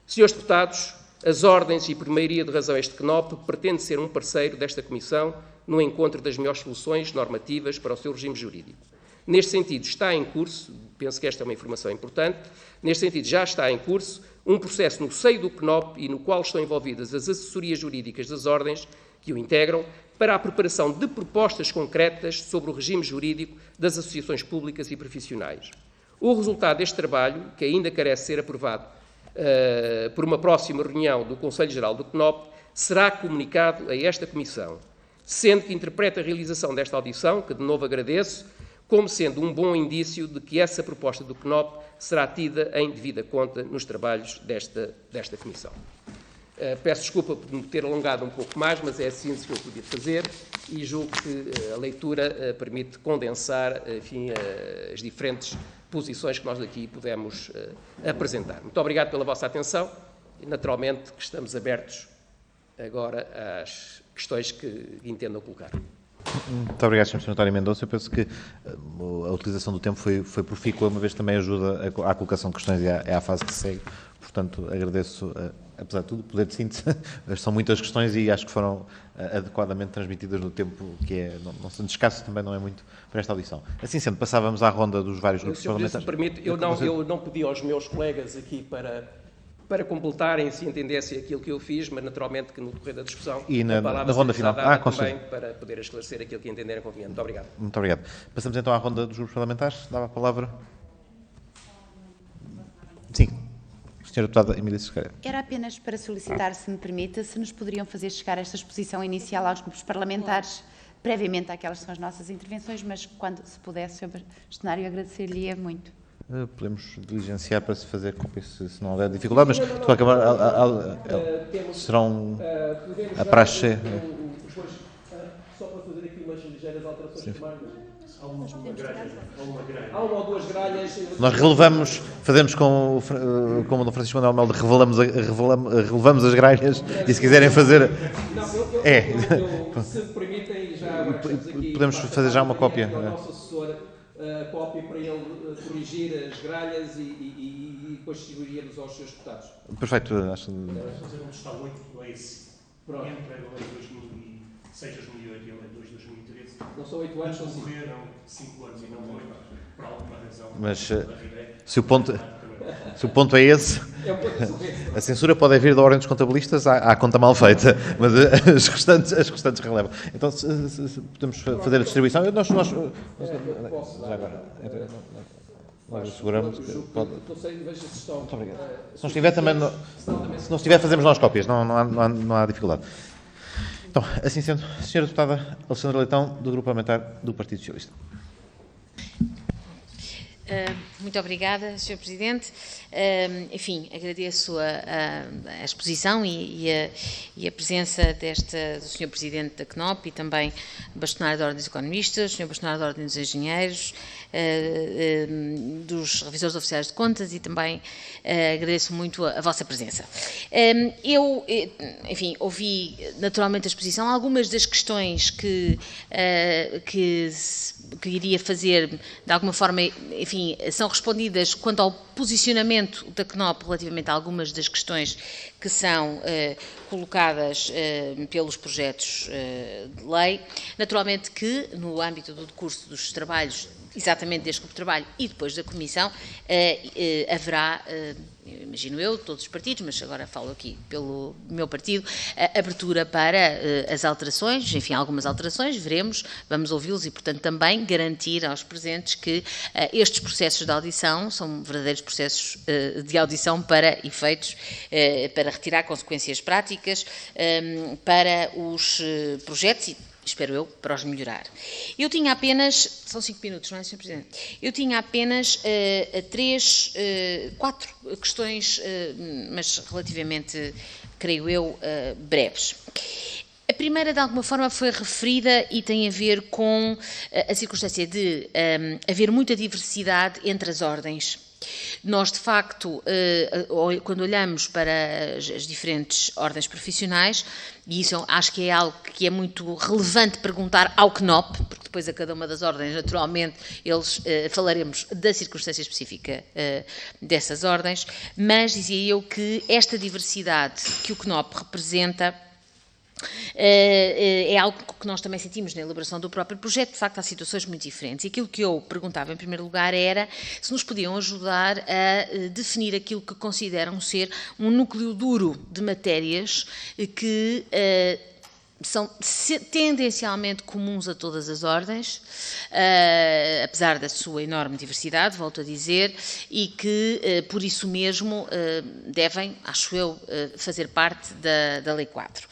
Senhores deputados, as ordens e por maioria de razão este CNOP pretende ser um parceiro desta Comissão no encontro das melhores soluções normativas para o seu regime jurídico. Neste sentido, está em curso, penso que esta é uma informação importante, neste sentido já está em curso um processo no seio do CNOP e no qual estão envolvidas as assessorias jurídicas das ordens que o integram para a preparação de propostas concretas sobre o regime jurídico das associações públicas e profissionais. O resultado deste trabalho, que ainda carece ser aprovado por uma próxima reunião do Conselho Geral do CNOP, será comunicado a esta Comissão, sendo que interpreta a realização desta audição, que de novo agradeço, como sendo um bom indício de que essa proposta do CNOP será tida em devida conta nos trabalhos desta Comissão. Peço desculpa por me ter alongado um pouco mais, mas é a síntese que eu podia fazer e julgo que a leitura permite condensar, enfim, as diferentes posições que nós aqui pudemos apresentar. Muito obrigado pela vossa atenção e, naturalmente, que estamos abertos agora às questões que entendam colocar. Muito obrigado, Sr. Notário Mendonça. Eu penso que a utilização do tempo foi profícua, uma vez também ajuda à colocação de questões e à fase que segue. Portanto, agradeço, apesar de tudo, o poder de síntese. São muitas questões e acho que foram adequadamente transmitidas no tempo que é, não sendo escasso, também não é muito para esta audição. Assim sendo, passávamos à ronda dos vários grupos parlamentares. Se permite, eu não pedi aos meus colegas aqui para completarem, se entendessem aquilo que eu fiz, mas naturalmente que no decorrer da discussão e na ronda final também para poder esclarecer aquilo que entenderem conveniente. Muito obrigado. Muito obrigado. Passamos então à ronda dos grupos parlamentares. Dava a palavra. Sim. Senhora Deputada Emília Cerqueira. Era apenas para solicitar, se me permite, se nos poderiam fazer chegar esta exposição inicial aos grupos parlamentares, previamente àquelas que são as nossas intervenções, mas quando se pudesse, Sr. Bastonário, agradecer-lhe muito. Podemos diligenciar para se fazer cópia se não houver dificuldade, mas de qualquer maneira serão a praxe. Só para fazer aqui umas ligeiras alterações Há uma ou duas gralhas. Nós fazemos como o Dom Francisco Manuel Melo, relevamos as gralhas e se quiserem fazer... Se me permitem, já aqui, podemos fazer já uma cópia. Ao nosso assessor, a cópia para ele corrigir as gralhas e depois distribuiríamos aos seus deputados. Perfeito, acho que... Fazer onde está 8 leis entre a lei 2006, 2008 e a lei 2013. Não são 8 anos, são 5. Correram 5 anos e não 8, por alguma razão. Mas se o ponto é esse, a censura pode vir da ordem dos contabilistas à conta mal feita, mas as restantes relevam. Então, se podemos fazer a distribuição, nós já agora, nós asseguramos que pode... Não sei, veja se estão... Muito obrigado. Se não estiver, também... Se não estiver, fazemos nós cópias, não há dificuldade. Então, assim sendo, Sra. Deputada Alexandra Leitão, do Grupo Parlamentar do Partido Socialista. Muito obrigada, Sr. Presidente. Enfim, agradeço a exposição e a presença do Sr. Presidente da CNOP e também bastonário da Ordem dos Economistas, Sr. bastonário da Ordem dos Engenheiros, dos revisores oficiais de contas e também agradeço muito a vossa presença. Eu, enfim, ouvi naturalmente a exposição. Algumas das questões que iria fazer, de alguma forma, enfim, são respondidas quanto ao posicionamento da CNOP relativamente a algumas das questões que são colocadas pelos projetos de lei. Naturalmente que, no âmbito do decurso dos trabalhos, exatamente deste grupo de trabalho e depois da Comissão, haverá, imagino eu, todos os partidos, mas agora falo aqui pelo meu partido, abertura para as alterações, enfim, algumas alterações, veremos, vamos ouvi-los e, portanto, também garantir aos presentes que estes processos de audição são verdadeiros processos de audição para efeitos, para retirar consequências práticas, para os projetos e, espero eu, para os melhorar. Eu tinha apenas, são 5 minutos, não é, Sr. Presidente? Eu tinha apenas 4 questões, mas relativamente, creio eu, breves. A primeira, de alguma forma, foi referida e tem a ver com a circunstância de haver muita diversidade entre as ordens. Nós, de facto, quando olhamos para as diferentes ordens profissionais, e isso acho que é algo que é muito relevante perguntar ao CNOP, porque depois a cada uma das ordens, naturalmente, falaremos da circunstância específica dessas ordens, mas dizia eu que esta diversidade que o CNOP representa é algo que nós também sentimos na elaboração do próprio projeto. De facto, há situações muito diferentes. E aquilo que eu perguntava, em primeiro lugar, era se nos podiam ajudar a definir aquilo que consideram ser um núcleo duro de matérias que são tendencialmente comuns a todas as ordens, apesar da sua enorme diversidade, volto a dizer, e que, por isso mesmo, devem, acho eu, fazer parte da Lei 4.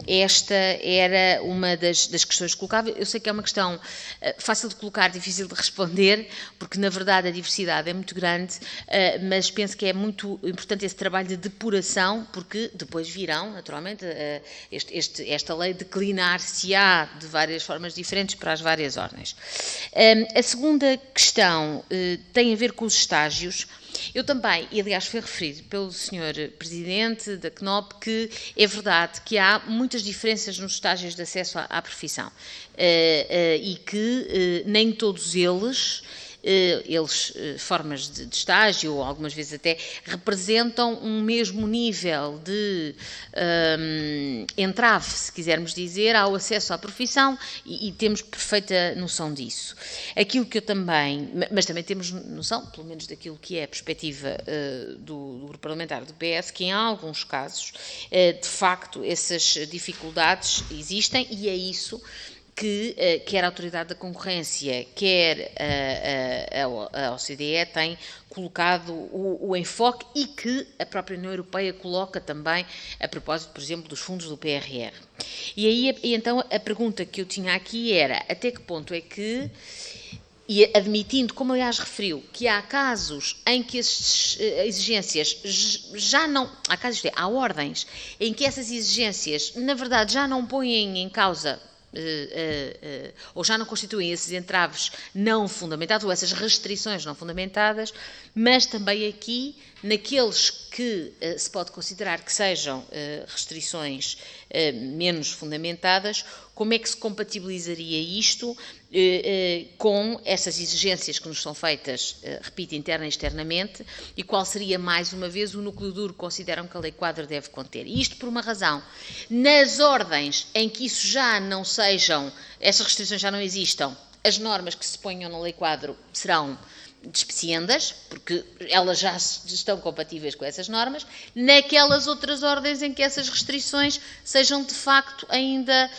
Esta era uma das questões que colocava. Eu sei que é uma questão fácil de colocar, difícil de responder, porque, na verdade, a diversidade é muito grande, mas penso que é muito importante esse trabalho de depuração, porque depois virão, naturalmente, esta lei declinar-se-á de várias formas diferentes para as várias ordens. A segunda questão tem a ver com os estágios. Eu também, e aliás foi referido pelo Sr. Presidente da CNOP, que é verdade que há muitas diferenças nos estágios de acesso à profissão e que nem todos eles, formas de estágio, ou algumas vezes até, representam um mesmo nível de entrave, se quisermos dizer, ao acesso à profissão e temos perfeita noção disso. Aquilo que eu também, mas também temos noção, pelo menos daquilo que é a perspectiva do Grupo Parlamentar do PS, que em alguns casos, de facto, essas dificuldades existem e é isso que quer a Autoridade da Concorrência, quer a OCDE tem colocado o enfoque e que a própria União Europeia coloca também a propósito, por exemplo, dos fundos do PRR. E aí, então, a pergunta que eu tinha aqui era até que ponto é que, e admitindo, como aliás referiu, que há casos em que as exigências já não... Há ordens em que essas exigências, na verdade, já não põem em causa ou já não constituem esses entraves não fundamentados, ou essas restrições não fundamentadas, mas também aqui, naqueles que se pode considerar que sejam restrições menos fundamentadas, como é que se compatibilizaria isto com essas exigências que nos são feitas, repito, interna e externamente, e qual seria, mais uma vez, o núcleo duro que consideram que a Lei Quadro deve conter? E isto por uma razão. Nas ordens em que isso já não sejam, essas restrições já não existam, as normas que se ponham na Lei Quadro serão despeciendas, porque elas já estão compatíveis com essas normas, naquelas outras ordens em que essas restrições sejam de facto ainda,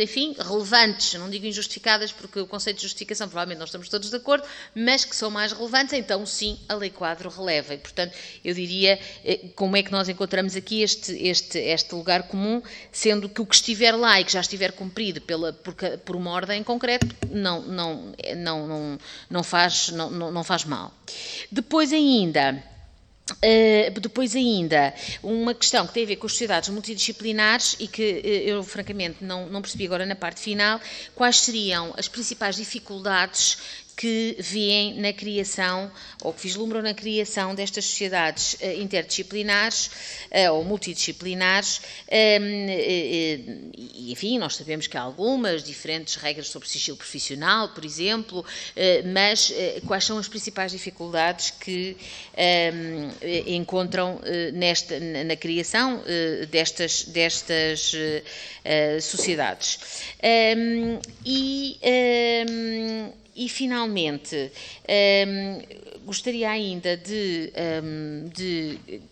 enfim, relevantes, não digo injustificadas, porque o conceito de justificação provavelmente não estamos todos de acordo, mas que são mais relevantes, então sim, a Lei Quadro releva. E, portanto, eu diria, como é que nós encontramos aqui este lugar comum, sendo que o que estiver lá e que já estiver cumprido por uma ordem em concreto, não faz mal. Depois ainda, uma questão que tem a ver com as sociedades multidisciplinares e que eu, francamente, não percebi agora na parte final, quais seriam as principais dificuldades que veem na criação, ou que vislumbram na criação destas sociedades interdisciplinares ou multidisciplinares, e, enfim, nós sabemos que há algumas diferentes regras sobre sigilo profissional, por exemplo, mas quais são as principais dificuldades que encontram na criação destas sociedades? E, finalmente, gostaria ainda de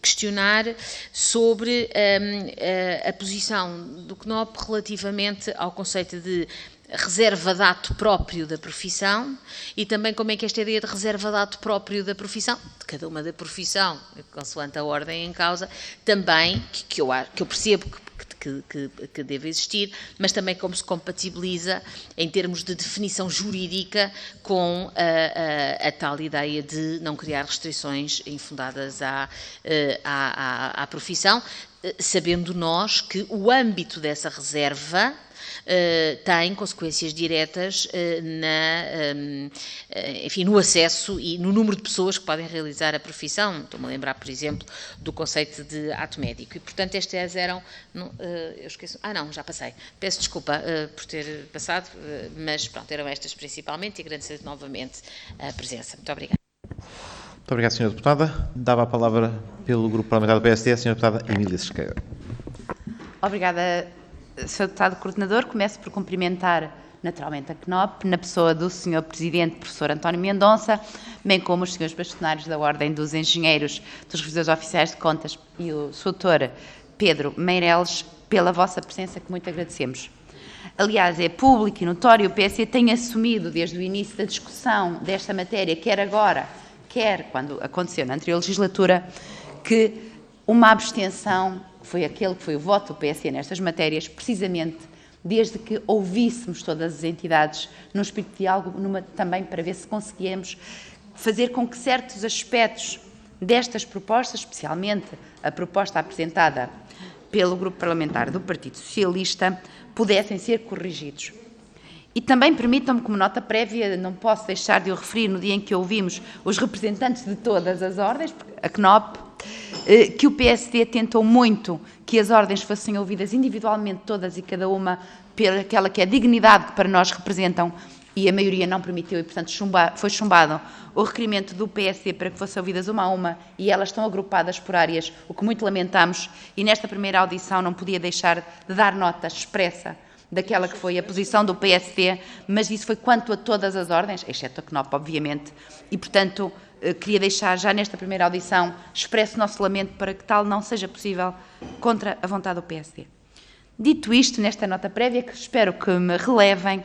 questionar sobre a posição do CNOP relativamente ao conceito de reserva de ato próprio da profissão e também como é que esta ideia de reserva de ato próprio da profissão, de cada uma da profissão, consoante a ordem em causa, também, que eu percebo que deve existir, mas também como se compatibiliza em termos de definição jurídica com a tal ideia de não criar restrições infundadas à profissão, sabendo nós que o âmbito dessa reserva tem consequências diretas enfim, no acesso e no número de pessoas que podem realizar a profissão. Estou-me a lembrar, por exemplo, do conceito de ato médico. E, portanto, estas eram... eu esqueço... não, já passei. Peço desculpa por ter passado, mas, pronto, eram estas principalmente e agradecer novamente a presença. Muito obrigada. Muito obrigado, Sra. Deputada. Dava a palavra pelo Grupo Parlamentar do PSD, a Sra. Deputada Emília Cerqueira. Obrigada, Sr. Deputado Coordenador. Começo por cumprimentar naturalmente a CNOP, na pessoa do Sr. Presidente, Professor António Mendonça, bem como os Srs. Bastonários da Ordem dos Engenheiros, dos Revisores Oficiais de Contas e o Sr. Dr. Pedro Meireles, pela vossa presença, que muito agradecemos. Aliás, é público e notório, o PSD tem assumido desde o início da discussão desta matéria, quer agora, quer quando aconteceu na anterior legislatura, que uma abstenção foi aquele que foi o voto do PSD nestas matérias, precisamente desde que ouvíssemos todas as entidades num espírito de diálogo, também para ver se conseguíamos fazer com que certos aspectos destas propostas, especialmente a proposta apresentada pelo Grupo Parlamentar do Partido Socialista, pudessem ser corrigidos. E também permitam-me, como nota prévia, não posso deixar de o referir no dia em que ouvimos os representantes de todas as ordens, a CNOP, que o PSD tentou muito que as ordens fossem ouvidas individualmente, todas e cada uma, pelaquela que é a dignidade que para nós representam, e a maioria não permitiu, e portanto foi chumbado o requerimento do PSD para que fossem ouvidas uma a uma, e elas estão agrupadas por áreas, o que muito lamentamos, e nesta primeira audição não podia deixar de dar nota expressa daquela que foi a posição do PSD, mas isso foi quanto a todas as ordens, exceto a CNOP, obviamente, e portanto queria deixar já nesta primeira audição expresso o nosso lamento para que tal não seja possível contra a vontade do PSD. Dito isto, nesta nota prévia, que espero que me relevem,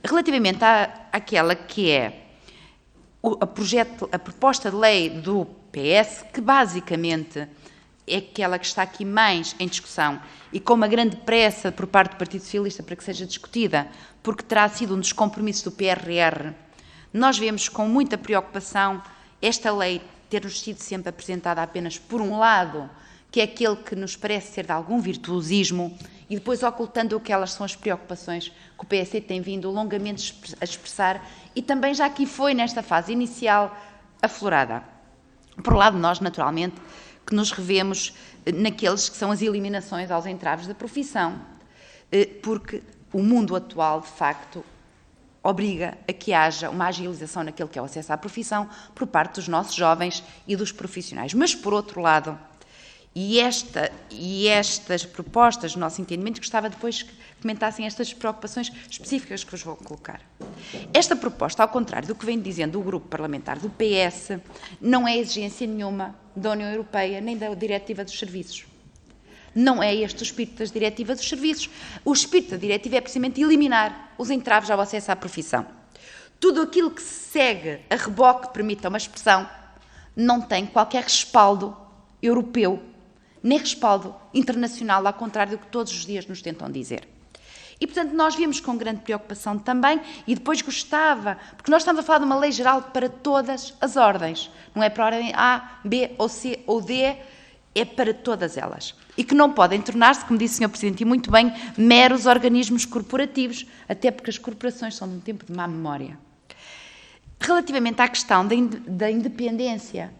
relativamente àquela que é a proposta de lei do PS, que basicamente é aquela que está aqui mais em discussão e com uma grande pressa por parte do Partido Socialista para que seja discutida, porque terá sido um dos compromissos do PRR, nós vemos com muita preocupação esta lei ter-nos sido sempre apresentada apenas por um lado, que é aquele que nos parece ser de algum virtuosismo, e depois ocultando o que elas são as preocupações que o PSD tem vindo longamente a expressar e também já aqui foi nesta fase inicial aflorada. Por um lado, nós, naturalmente, que nos revemos naqueles que são as eliminações aos entraves da profissão, porque o mundo atual, de facto, obriga a que haja uma agilização naquilo que é o acesso à profissão por parte dos nossos jovens e dos profissionais. Mas, por outro lado, e estas propostas, no nosso entendimento, gostava depois que comentassem estas preocupações específicas que vos vou colocar. Esta proposta, ao contrário do que vem dizendo o grupo parlamentar do PS, não é exigência nenhuma da União Europeia nem da Diretiva dos Serviços. Não é este o espírito das diretivas dos serviços. O espírito da diretiva é precisamente eliminar os entraves ao acesso à profissão. Tudo aquilo que se segue a reboque, permita uma expressão, não tem qualquer respaldo europeu, nem respaldo internacional, ao contrário do que todos os dias nos tentam dizer. E, portanto, nós vimos com grande preocupação também, e depois gostava, porque nós estamos a falar de uma lei geral para todas as ordens, não é para a ordem A, B ou C ou D, é para todas elas. E que não podem tornar-se, como disse o Sr. Presidente, e muito bem, meros organismos corporativos, até porque as corporações são de um tempo de má memória. Relativamente à questão da independência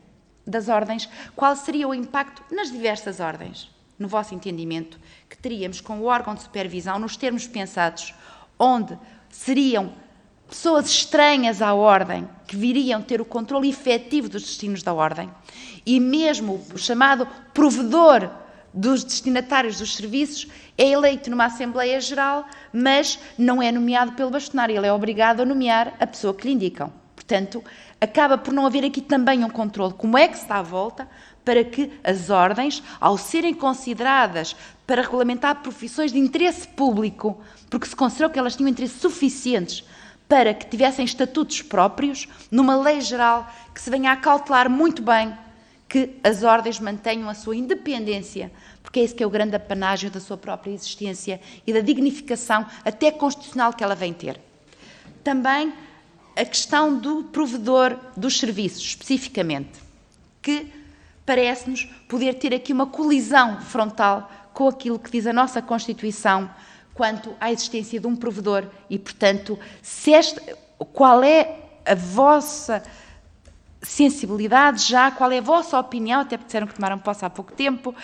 das ordens, qual seria o impacto nas diversas ordens, no vosso entendimento, que teríamos com o órgão de supervisão, nos termos pensados, onde seriam pessoas estranhas à ordem, que viriam ter o controle efetivo dos destinos da ordem, e mesmo o chamado provedor dos destinatários dos serviços é eleito numa Assembleia Geral, mas não é nomeado pelo bastonário, ele é obrigado a nomear a pessoa que lhe indicam. Portanto, acaba por não haver aqui também um controle. Como é que se dá a volta para que as ordens, ao serem consideradas para regulamentar profissões de interesse público, porque se considerou que elas tinham interesses suficientes para que tivessem estatutos próprios, numa lei geral que se venha a cautelar muito bem que as ordens mantenham a sua independência, porque é isso que é o grande apanágio da sua própria existência e da dignificação até constitucional que ela vem ter. Também a questão do provedor dos serviços, especificamente, que parece-nos poder ter aqui uma colisão frontal com aquilo que diz a nossa Constituição quanto à existência de um provedor e, portanto, qual é a vossa sensibilidade já, qual é a vossa opinião, até porque disseram que tomaram posse há pouco tempo,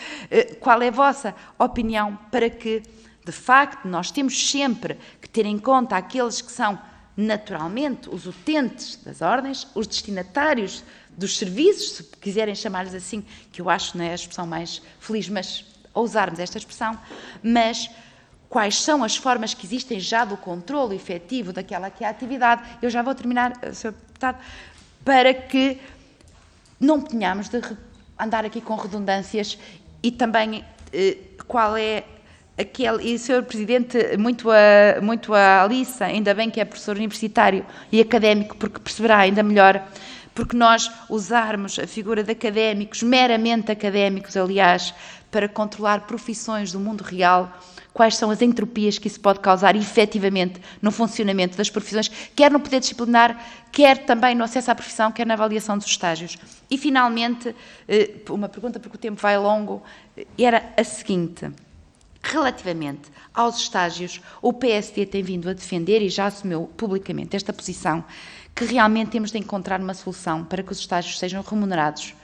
qual é a vossa opinião para que, de facto, nós temos sempre que ter em conta aqueles que são naturalmente os utentes das ordens, os destinatários dos serviços, se quiserem chamar-lhes assim, que eu acho não é a expressão mais feliz, mas a usarmos esta expressão, mas quais são as formas que existem já do controle efetivo daquela que é a atividade. Eu já vou terminar, Sr. Deputado, para que não tenhamos de andar aqui com redundâncias e também qual é aquele... E o Sr. Presidente, muito a Alissa, ainda bem que é professor universitário e académico, porque perceberá ainda melhor, porque nós usarmos a figura de académicos, meramente académicos, aliás, para controlar profissões do mundo real, quais são as entropias que isso pode causar efetivamente no funcionamento das profissões, quer no poder disciplinar, quer também no acesso à profissão, quer na avaliação dos estágios. E, finalmente, uma pergunta, porque o tempo vai longo, era a seguinte: relativamente aos estágios, o PSD tem vindo a defender, e já assumiu publicamente esta posição, que realmente temos de encontrar uma solução para que os estágios sejam remunerados,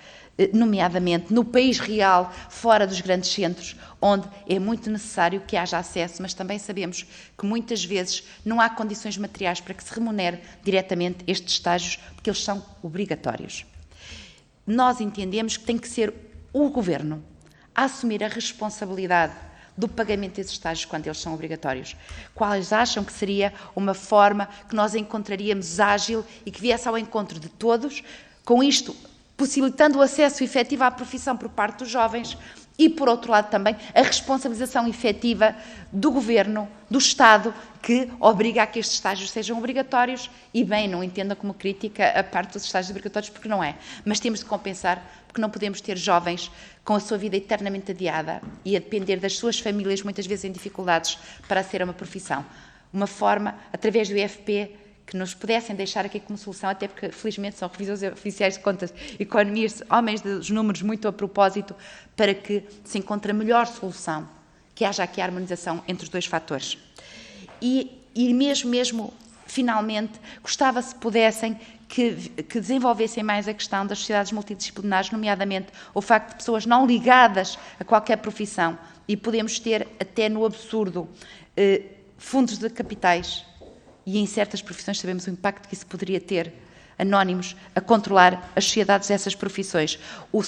nomeadamente no país real, fora dos grandes centros, onde é muito necessário que haja acesso, mas também sabemos que muitas vezes não há condições materiais para que se remunere diretamente estes estágios, porque eles são obrigatórios. Nós entendemos que tem que ser o Governo a assumir a responsabilidade do pagamento desses estágios quando eles são obrigatórios. Quais acham que seria uma forma que nós encontraríamos ágil e que viesse ao encontro de todos, com isto possibilitando o acesso efetivo à profissão por parte dos jovens e, por outro lado, também a responsabilização efetiva do Governo, do Estado, que obriga a que estes estágios sejam obrigatórios e, bem, não entenda como crítica a parte dos estágios obrigatórios, porque não é. Mas temos de compensar, porque não podemos ter jovens com a sua vida eternamente adiada e a depender das suas famílias, muitas vezes em dificuldades, para ser uma profissão. Uma forma, através do IFP, que nos pudessem deixar aqui como solução, até porque, felizmente, são revisores oficiais de contas, economistas, homens dos números muito a propósito, para que se encontre a melhor solução, que haja aqui a harmonização entre os dois fatores. E mesmo, finalmente, gostava se pudessem que desenvolvessem mais a questão das sociedades multidisciplinares, nomeadamente o facto de pessoas não ligadas a qualquer profissão, e podemos ter, até no absurdo, fundos de capitais, e em certas profissões sabemos o impacto que isso poderia ter, anónimos, a controlar as sociedades dessas profissões. O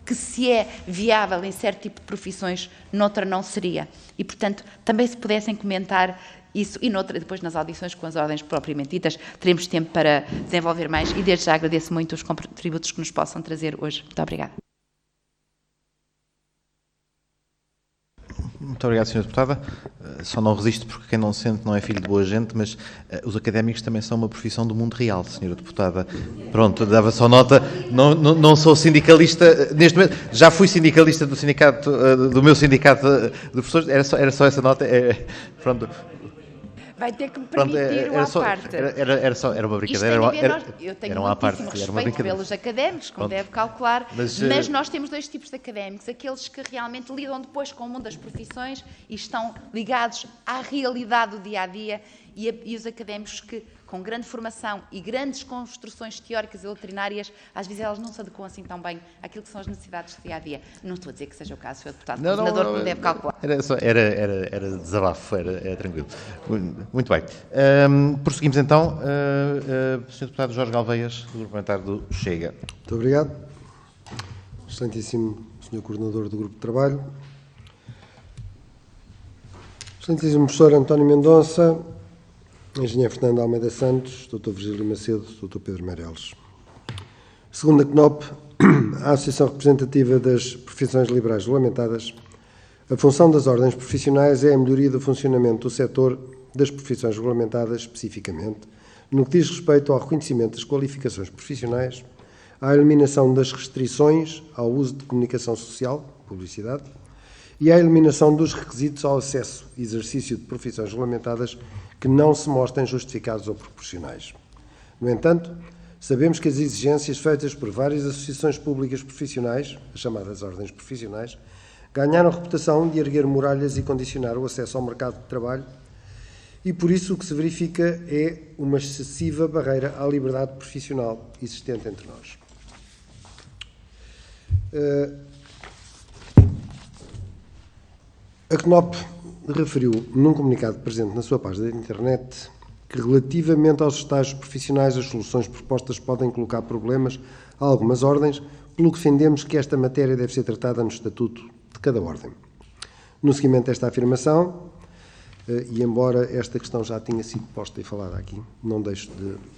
que se é viável em certo tipo de profissões, noutra não seria. E, portanto, também se pudessem comentar isso, e depois nas audições com as ordens propriamente ditas, teremos tempo para desenvolver mais, e desde já agradeço muito os contributos que nos possam trazer hoje. Muito obrigada. Muito obrigado, Sra. Deputada. Só não resisto porque quem não sente não é filho de boa gente, mas os académicos também são uma profissão do mundo real, Sra. Deputada. Pronto, dava só nota. Não sou sindicalista, neste momento, já fui sindicalista do sindicato, do meu sindicato de professores, era só essa nota. Pronto. Vai ter que me permitir uma parte. Era uma brincadeira. Eu tenho era uma parte, muitíssimo era uma respeito brincadeira. pelos académicos, como deve calcular, mas nós temos dois tipos de académicos, aqueles que realmente lidam depois com o mundo das profissões e estão ligados à realidade do dia-a-dia, e os académicos que, com grande formação e grandes construções teóricas e doutrinárias, às vezes elas não se adequam assim tão bem àquilo que são as necessidades do dia-a-dia. Não estou a dizer que seja o caso, Sr. Deputado Coordenador, como deve calcular. Era desabafo, era tranquilo. Muito bem. Prosseguimos então. Sr. Deputado Jorge Galveias, do Grupo Parlamentar do Chega. Muito obrigado. Excelentíssimo Sr. Coordenador do Grupo de Trabalho. Excelentíssimo Professor António Mendonça, Engenheiro Fernando Almeida Santos, Dr. Virgílio Macedo, Dr. Pedro Meireles. Segundo a CNOP, a Associação Representativa das Profissões Liberais Regulamentadas, a função das ordens profissionais é a melhoria do funcionamento do setor das profissões regulamentadas, especificamente, no que diz respeito ao reconhecimento das qualificações profissionais, à eliminação das restrições ao uso de comunicação social, publicidade, e à eliminação dos requisitos ao acesso e exercício de profissões regulamentadas que não se mostrem justificados ou proporcionais. No entanto, sabemos que as exigências feitas por várias associações públicas profissionais, as chamadas ordens profissionais, ganharam a reputação de erguer muralhas e condicionar o acesso ao mercado de trabalho, e por isso o que se verifica é uma excessiva barreira à liberdade profissional existente entre nós. A CNOP referiu, num comunicado presente na sua página da internet, que relativamente aos estágios profissionais as soluções propostas podem colocar problemas a algumas ordens, pelo que defendemos que esta matéria deve ser tratada no estatuto de cada ordem. No seguimento desta afirmação, e embora esta questão já tenha sido posta e falada aqui, não deixo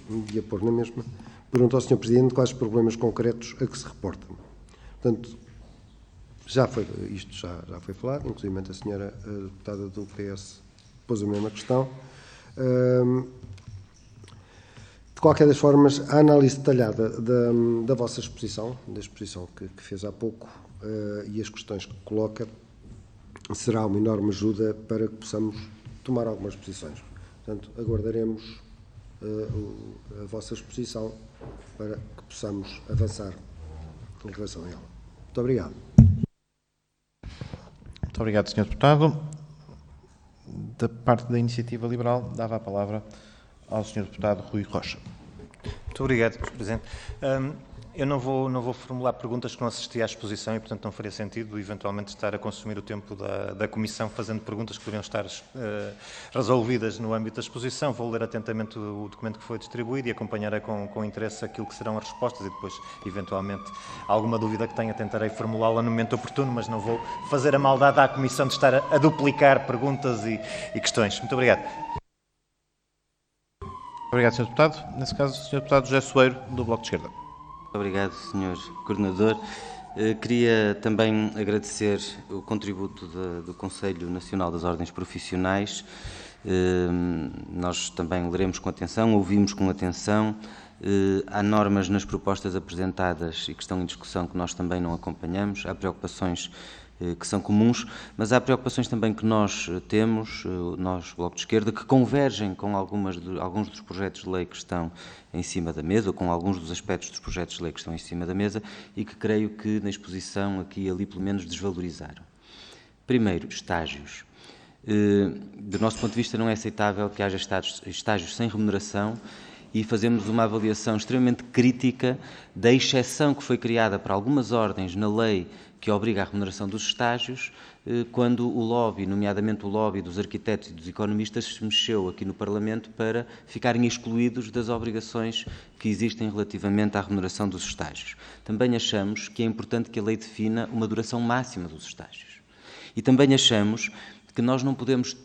de a pôr na mesma, pergunto ao Sr. Presidente quais os problemas concretos a que se reportam. Portanto, isto já foi falado, inclusive a senhora deputada do PS pôs a mesma questão. De qualquer das formas, a análise detalhada da vossa exposição, da exposição que fez há pouco, e as questões que coloca, será uma enorme ajuda para que possamos tomar algumas posições. Portanto, aguardaremos a vossa exposição para que possamos avançar em relação a ela. Muito obrigado. Muito obrigado, Sr. Deputado. Da parte da Iniciativa Liberal, dava a palavra ao Sr. Deputado Rui Rocha. Muito obrigado, Sr. Presidente. Eu não vou formular perguntas que não assisti à exposição e, portanto, não faria sentido eventualmente estar a consumir o tempo da Comissão fazendo perguntas que poderiam estar resolvidas no âmbito da exposição. Vou ler atentamente o documento que foi distribuído e acompanharei com interesse aquilo que serão as respostas e depois, eventualmente, alguma dúvida que tenha, tentarei formulá-la no momento oportuno, mas não vou fazer a maldade à Comissão de estar a duplicar perguntas e questões. Muito obrigado. Obrigado, Sr. Deputado. Nesse caso, o Sr. Deputado José Soeiro, do Bloco de Esquerda. Obrigado, Sr. Coordenador. Queria também agradecer o contributo do Conselho Nacional das Ordens Profissionais. Nós também leremos com atenção, ouvimos com atenção. Há normas nas propostas apresentadas e que estão em discussão que nós também não acompanhamos. Há preocupações que são comuns, mas há preocupações também que nós temos, nós, Bloco de Esquerda, que convergem com alguns dos projetos de lei que estão em cima da mesa, ou com alguns dos aspectos dos projetos de lei que estão em cima da mesa, e que creio que na exposição aqui e ali pelo menos desvalorizaram. Primeiro, estágios. Do nosso ponto de vista, não é aceitável que haja estágios sem remuneração e fazemos uma avaliação extremamente crítica da exceção que foi criada para algumas ordens na lei que obriga a remuneração dos estágios, quando o lobby, nomeadamente o lobby dos arquitetos e dos economistas, se mexeu aqui no Parlamento para ficarem excluídos das obrigações que existem relativamente à remuneração dos estágios. Também achamos que é importante que a lei defina uma duração máxima dos estágios. E também achamos que nós não podemos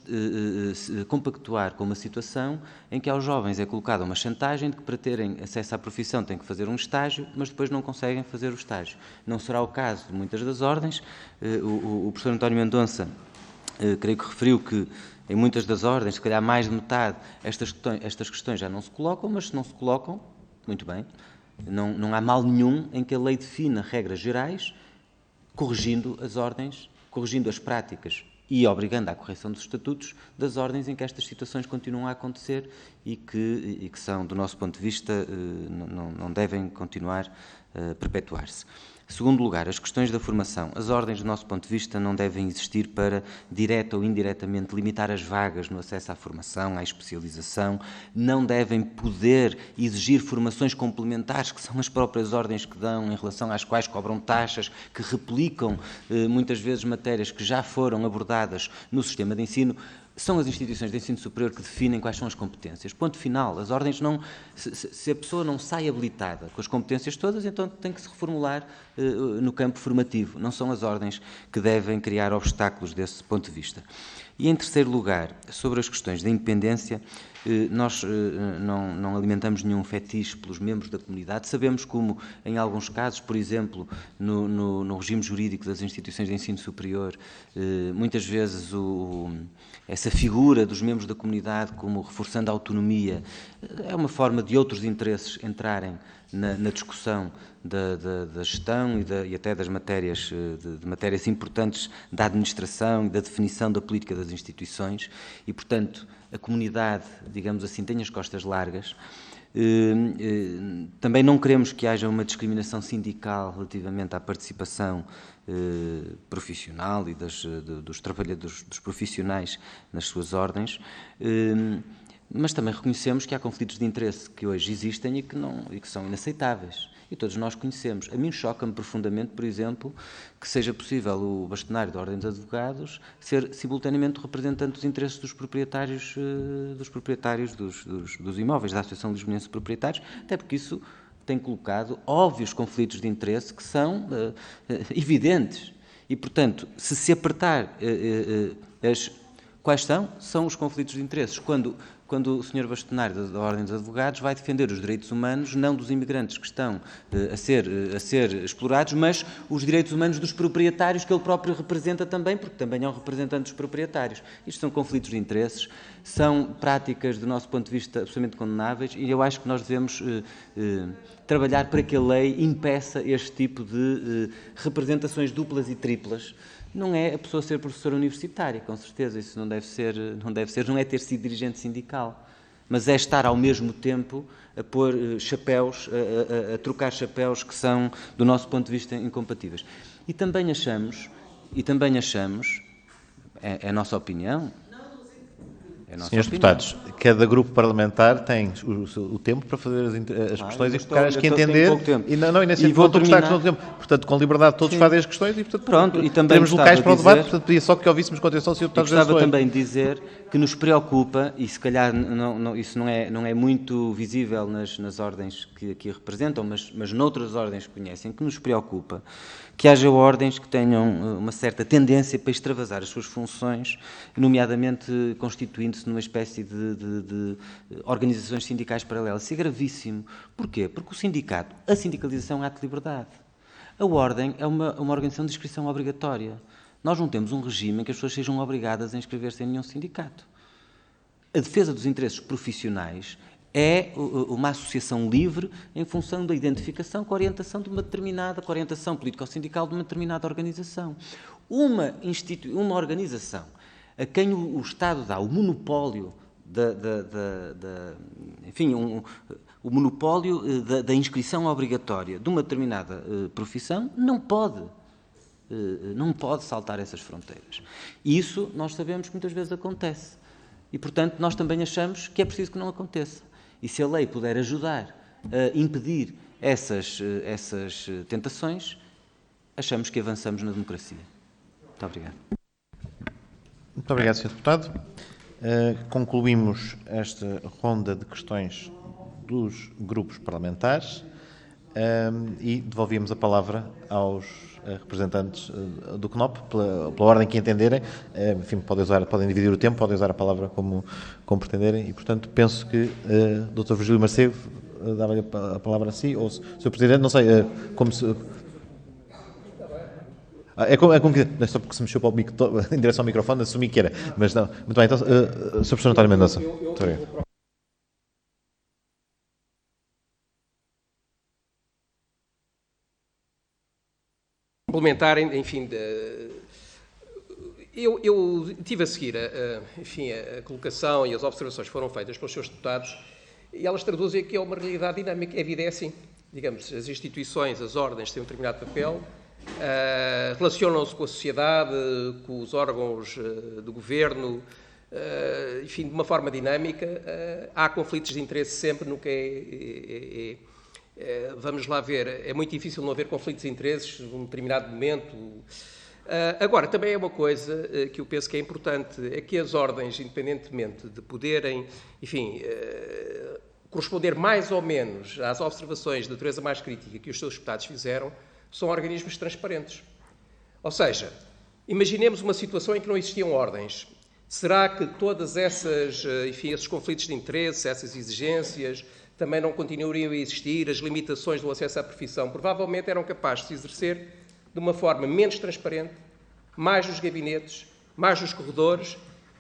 compactuar com uma situação em que aos jovens é colocada uma chantagem de que para terem acesso à profissão têm que fazer um estágio, mas depois não conseguem fazer o estágio. Não será o caso de muitas das ordens. O professor António Mendonça, creio que referiu que em muitas das ordens, se calhar mais de metade, estas questões já não se colocam, mas se não se colocam, muito bem, não há mal nenhum em que a lei defina regras gerais, corrigindo as ordens, corrigindo as práticas e obrigando à correção dos estatutos das ordens em que estas situações continuam a acontecer e que são, do nosso ponto de vista, não devem continuar a perpetuar-se. Segundo lugar, as questões da formação. As ordens, do nosso ponto de vista, não devem existir para, direta ou indiretamente, limitar as vagas no acesso à formação, à especialização, não devem poder exigir formações complementares, que são as próprias ordens que dão, em relação às quais cobram taxas, que replicam, muitas vezes, matérias que já foram abordadas no sistema de ensino. São as instituições de ensino superior que definem quais são as competências. Ponto final. As ordens não... Se a pessoa não sai habilitada com as competências todas, então tem que se reformular no campo formativo. Não são as ordens que devem criar obstáculos desse ponto de vista. E, em terceiro lugar, sobre as questões da independência, nós não alimentamos nenhum fetiche pelos membros da comunidade. Sabemos como, em alguns casos, por exemplo, no regime jurídico das instituições de ensino superior, muitas vezes essa figura dos membros da comunidade como reforçando a autonomia é uma forma de outros interesses entrarem na discussão da gestão e até das matérias, de matérias importantes da administração e da definição da política das instituições e, portanto, a comunidade, digamos assim, tem as costas largas. Também não queremos que haja uma discriminação sindical relativamente à participação profissional e dos trabalhadores, dos profissionais nas suas ordens, mas também reconhecemos que há conflitos de interesse que hoje existem e que são inaceitáveis. E todos nós conhecemos. A mim choca-me profundamente, por exemplo, que seja possível o bastonário da Ordem dos Advogados ser simultaneamente representante dos interesses dos proprietários dos imóveis, da Associação Lisbonense de Proprietários, até porque isso tem colocado óbvios conflitos de interesse que são evidentes. E, portanto, se apertar quais são os conflitos de interesses? Quando o Sr. Bastonário da Ordem dos Advogados vai defender os direitos humanos, não dos imigrantes que estão a ser explorados, mas os direitos humanos dos proprietários que ele próprio representa também, porque também é um representante dos proprietários. Isto são conflitos de interesses, são práticas, do nosso ponto de vista, absolutamente condenáveis e eu acho que nós devemos trabalhar para que a lei impeça este tipo de representações duplas e triplas. Não é a pessoa ser professora universitária, com certeza, isso não é ter sido dirigente sindical, mas é estar ao mesmo tempo a pôr chapéus, a trocar chapéus que são, do nosso ponto de vista, incompatíveis. E também achamos, é a nossa opinião, Senhores deputados, cada grupo parlamentar tem o tempo para fazer as questões e colocar as que entender. E nem vou terminar. Portanto, com liberdade todos fazem as questões e, portanto, e também teremos locais para o debate. Portanto, pedia só que ouvíssemos com atenção, Sr. Deputado. Gostava também de dizer que nos preocupa, e se calhar isso não é muito visível nas ordens que aqui representam, mas noutras ordens que conhecem, que nos preocupa que haja ordens que tenham uma certa tendência para extravasar as suas funções, nomeadamente constituindo-se numa espécie de organizações sindicais paralelas. Isso é gravíssimo. Porquê? Porque a sindicalização é ato de liberdade. A ordem é uma organização de inscrição obrigatória. Nós não temos um regime em que as pessoas sejam obrigadas a inscrever-se em nenhum sindicato. A defesa dos interesses profissionais é uma associação livre em função da identificação com a orientação de uma determinada, com a orientação político-sindical de uma determinada organização. Uma organização a quem o Estado dá o monopólio o monopólio da inscrição obrigatória de uma determinada profissão não pode Não pode saltar essas fronteiras. Isso nós sabemos que muitas vezes acontece. E, portanto, nós também achamos que é preciso que não aconteça. E se a lei puder ajudar a impedir essas tentações, achamos que avançamos na democracia. Muito obrigado. Muito obrigado, Sr. Deputado. Concluímos esta ronda de questões dos grupos parlamentares e devolvíamos a palavra aos representantes do CNOP, pela ordem que entenderem. Enfim, podem dividir o tempo, podem usar a palavra como pretenderem e, portanto, penso que o Dr. Virgílio Macedo dava-lhe a palavra a si, ou o Sr. Presidente, não sei, como se... É como que... Não é só porque se mexeu em direção ao microfone, assumi que era, mas não. Muito bem, então, Sr. Professor António Mendonça. Muito obrigado. Complementar, enfim, eu tive a seguir, a colocação e as observações que foram feitas pelos seus deputados e elas traduzem que é uma realidade dinâmica. A vida é assim. Digamos, as instituições, as ordens têm um determinado papel, relacionam-se com a sociedade, com os órgãos do governo, enfim, de uma forma dinâmica. Há conflitos de interesse sempre, nunca vamos lá ver, é muito difícil não haver conflitos de interesses num determinado momento. Agora, também é uma coisa que eu penso que é importante, é que as ordens, independentemente de poderem, enfim, corresponder mais ou menos às observações de natureza mais crítica que os seus deputados fizeram, são organismos transparentes. Ou seja, imaginemos uma situação em que não existiam ordens. Será que todas essas, enfim, esses conflitos de interesse, essas exigências, também não continuariam a existir, as limitações do acesso à profissão, provavelmente eram capazes de se exercer de uma forma menos transparente, mais nos gabinetes, mais nos corredores,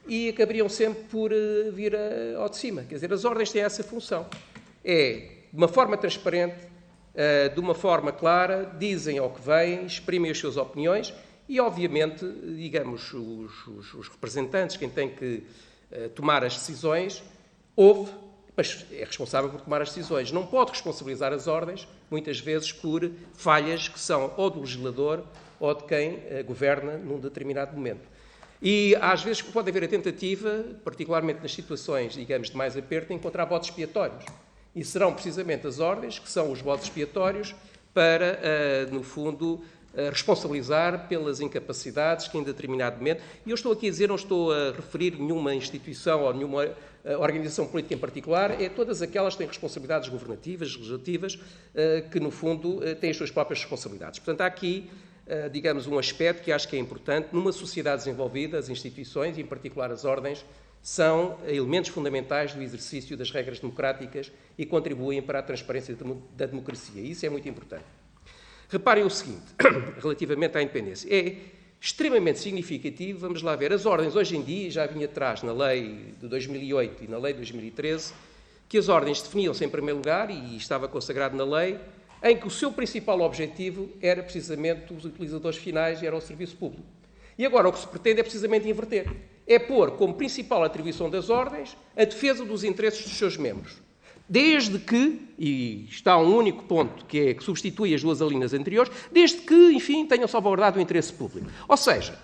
e acabariam sempre por vir ao de cima. Quer dizer, as ordens têm essa função. É, de uma forma transparente, de uma forma clara, dizem ao que vêm, exprimem as suas opiniões e, obviamente, digamos, os representantes, quem tem que tomar as decisões, mas é responsável por tomar as decisões. Não pode responsabilizar as ordens, muitas vezes, por falhas que são ou do legislador ou de quem governa num determinado momento. E, às vezes, pode haver a tentativa, particularmente nas situações, digamos, de mais aperto, de encontrar bodes expiatórios. E serão precisamente as ordens que são os bodes expiatórios para, no fundo, responsabilizar pelas incapacidades que em determinado momento... E eu estou aqui a dizer, não estou a referir nenhuma instituição ou nenhuma organização política em particular, é todas aquelas que têm responsabilidades governativas, legislativas, que, no fundo, têm as suas próprias responsabilidades. Portanto, há aqui, digamos, um aspecto que acho que é importante. Numa sociedade desenvolvida, as instituições, e em particular as ordens, são elementos fundamentais do exercício das regras democráticas e contribuem para a transparência da democracia. Isso é muito importante. Reparem o seguinte, relativamente à independência. É extremamente significativo, vamos lá ver, as ordens hoje em dia, já vinha atrás na lei de 2008 e na lei de 2013, que as ordens definiam-se em primeiro lugar, e estava consagrado na lei, em que o seu principal objetivo era precisamente os utilizadores finais e era o serviço público. E agora o que se pretende é precisamente inverter. É pôr como principal atribuição das ordens a defesa dos interesses dos seus membros. Desde que, e está um único ponto que substitui as duas alíneas anteriores, desde que, enfim, tenham salvaguardado o interesse público. Ou seja,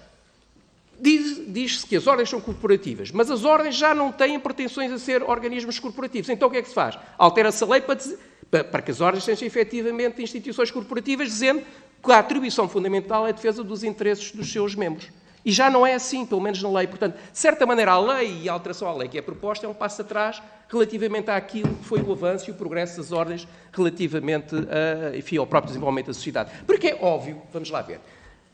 diz-se que as ordens são corporativas, mas as ordens já não têm pretensões a ser organismos corporativos. Então o que é que se faz? Altera-se a lei para que as ordens sejam efetivamente instituições corporativas, dizendo que a atribuição fundamental é a defesa dos interesses dos seus membros. E já não é assim, pelo menos na lei. Portanto, de certa maneira, a lei e a alteração à lei que é proposta é um passo atrás relativamente àquilo que foi o avanço e o progresso das ordens relativamente enfim, ao próprio desenvolvimento da sociedade. Porque é óbvio, vamos lá ver,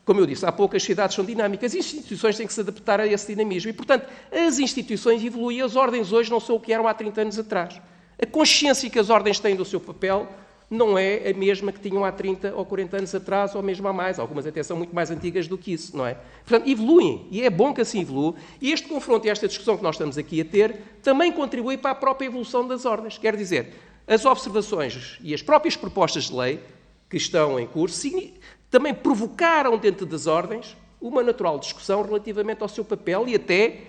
como eu disse, há pouco as sociedades são dinâmicas e as instituições têm que se adaptar a esse dinamismo. E, portanto, as instituições evoluem, as ordens hoje não são o que eram há 30 anos atrás. A consciência que as ordens têm do seu papel não é a mesma que tinham há 30 ou 40 anos atrás, ou mesmo há mais. Algumas até são muito mais antigas do que isso, não é? Portanto, evoluem, e é bom que assim evolua. E este confronto e esta discussão que nós estamos aqui a ter também contribui para a própria evolução das ordens. Quer dizer, as observações e as próprias propostas de lei que estão em curso também provocaram dentro das ordens uma natural discussão relativamente ao seu papel e até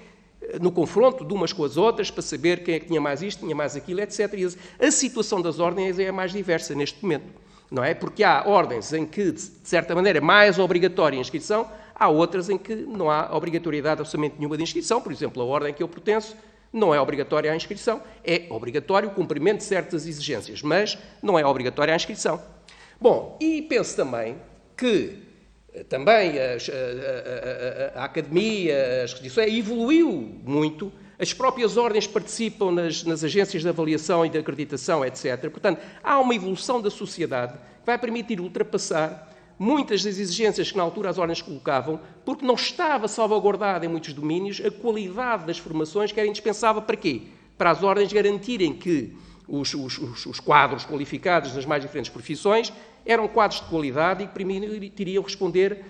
no confronto de umas com as outras, para saber quem é que tinha mais isto, tinha mais aquilo, etc. E a situação das ordens é a mais diversa neste momento. não é? Porque há ordens em que, de certa maneira, é mais obrigatória a inscrição, há outras em que não há obrigatoriedade absolutamente nenhuma de inscrição. Por exemplo, a ordem que eu pertenço não é obrigatória a inscrição, é obrigatório o cumprimento de certas exigências, mas não é obrigatória a inscrição. Bom, e penso também que também a academia, as restrições, evoluiu muito, as próprias ordens participam nas agências de avaliação e de acreditação, etc. Portanto, há uma evolução da sociedade que vai permitir ultrapassar muitas das exigências que na altura as ordens colocavam, porque não estava salvaguardada em muitos domínios a qualidade das formações que era indispensável para quê? Para as ordens garantirem que os quadros qualificados nas mais diferentes profissões eram quadros de qualidade e que permitiriam responder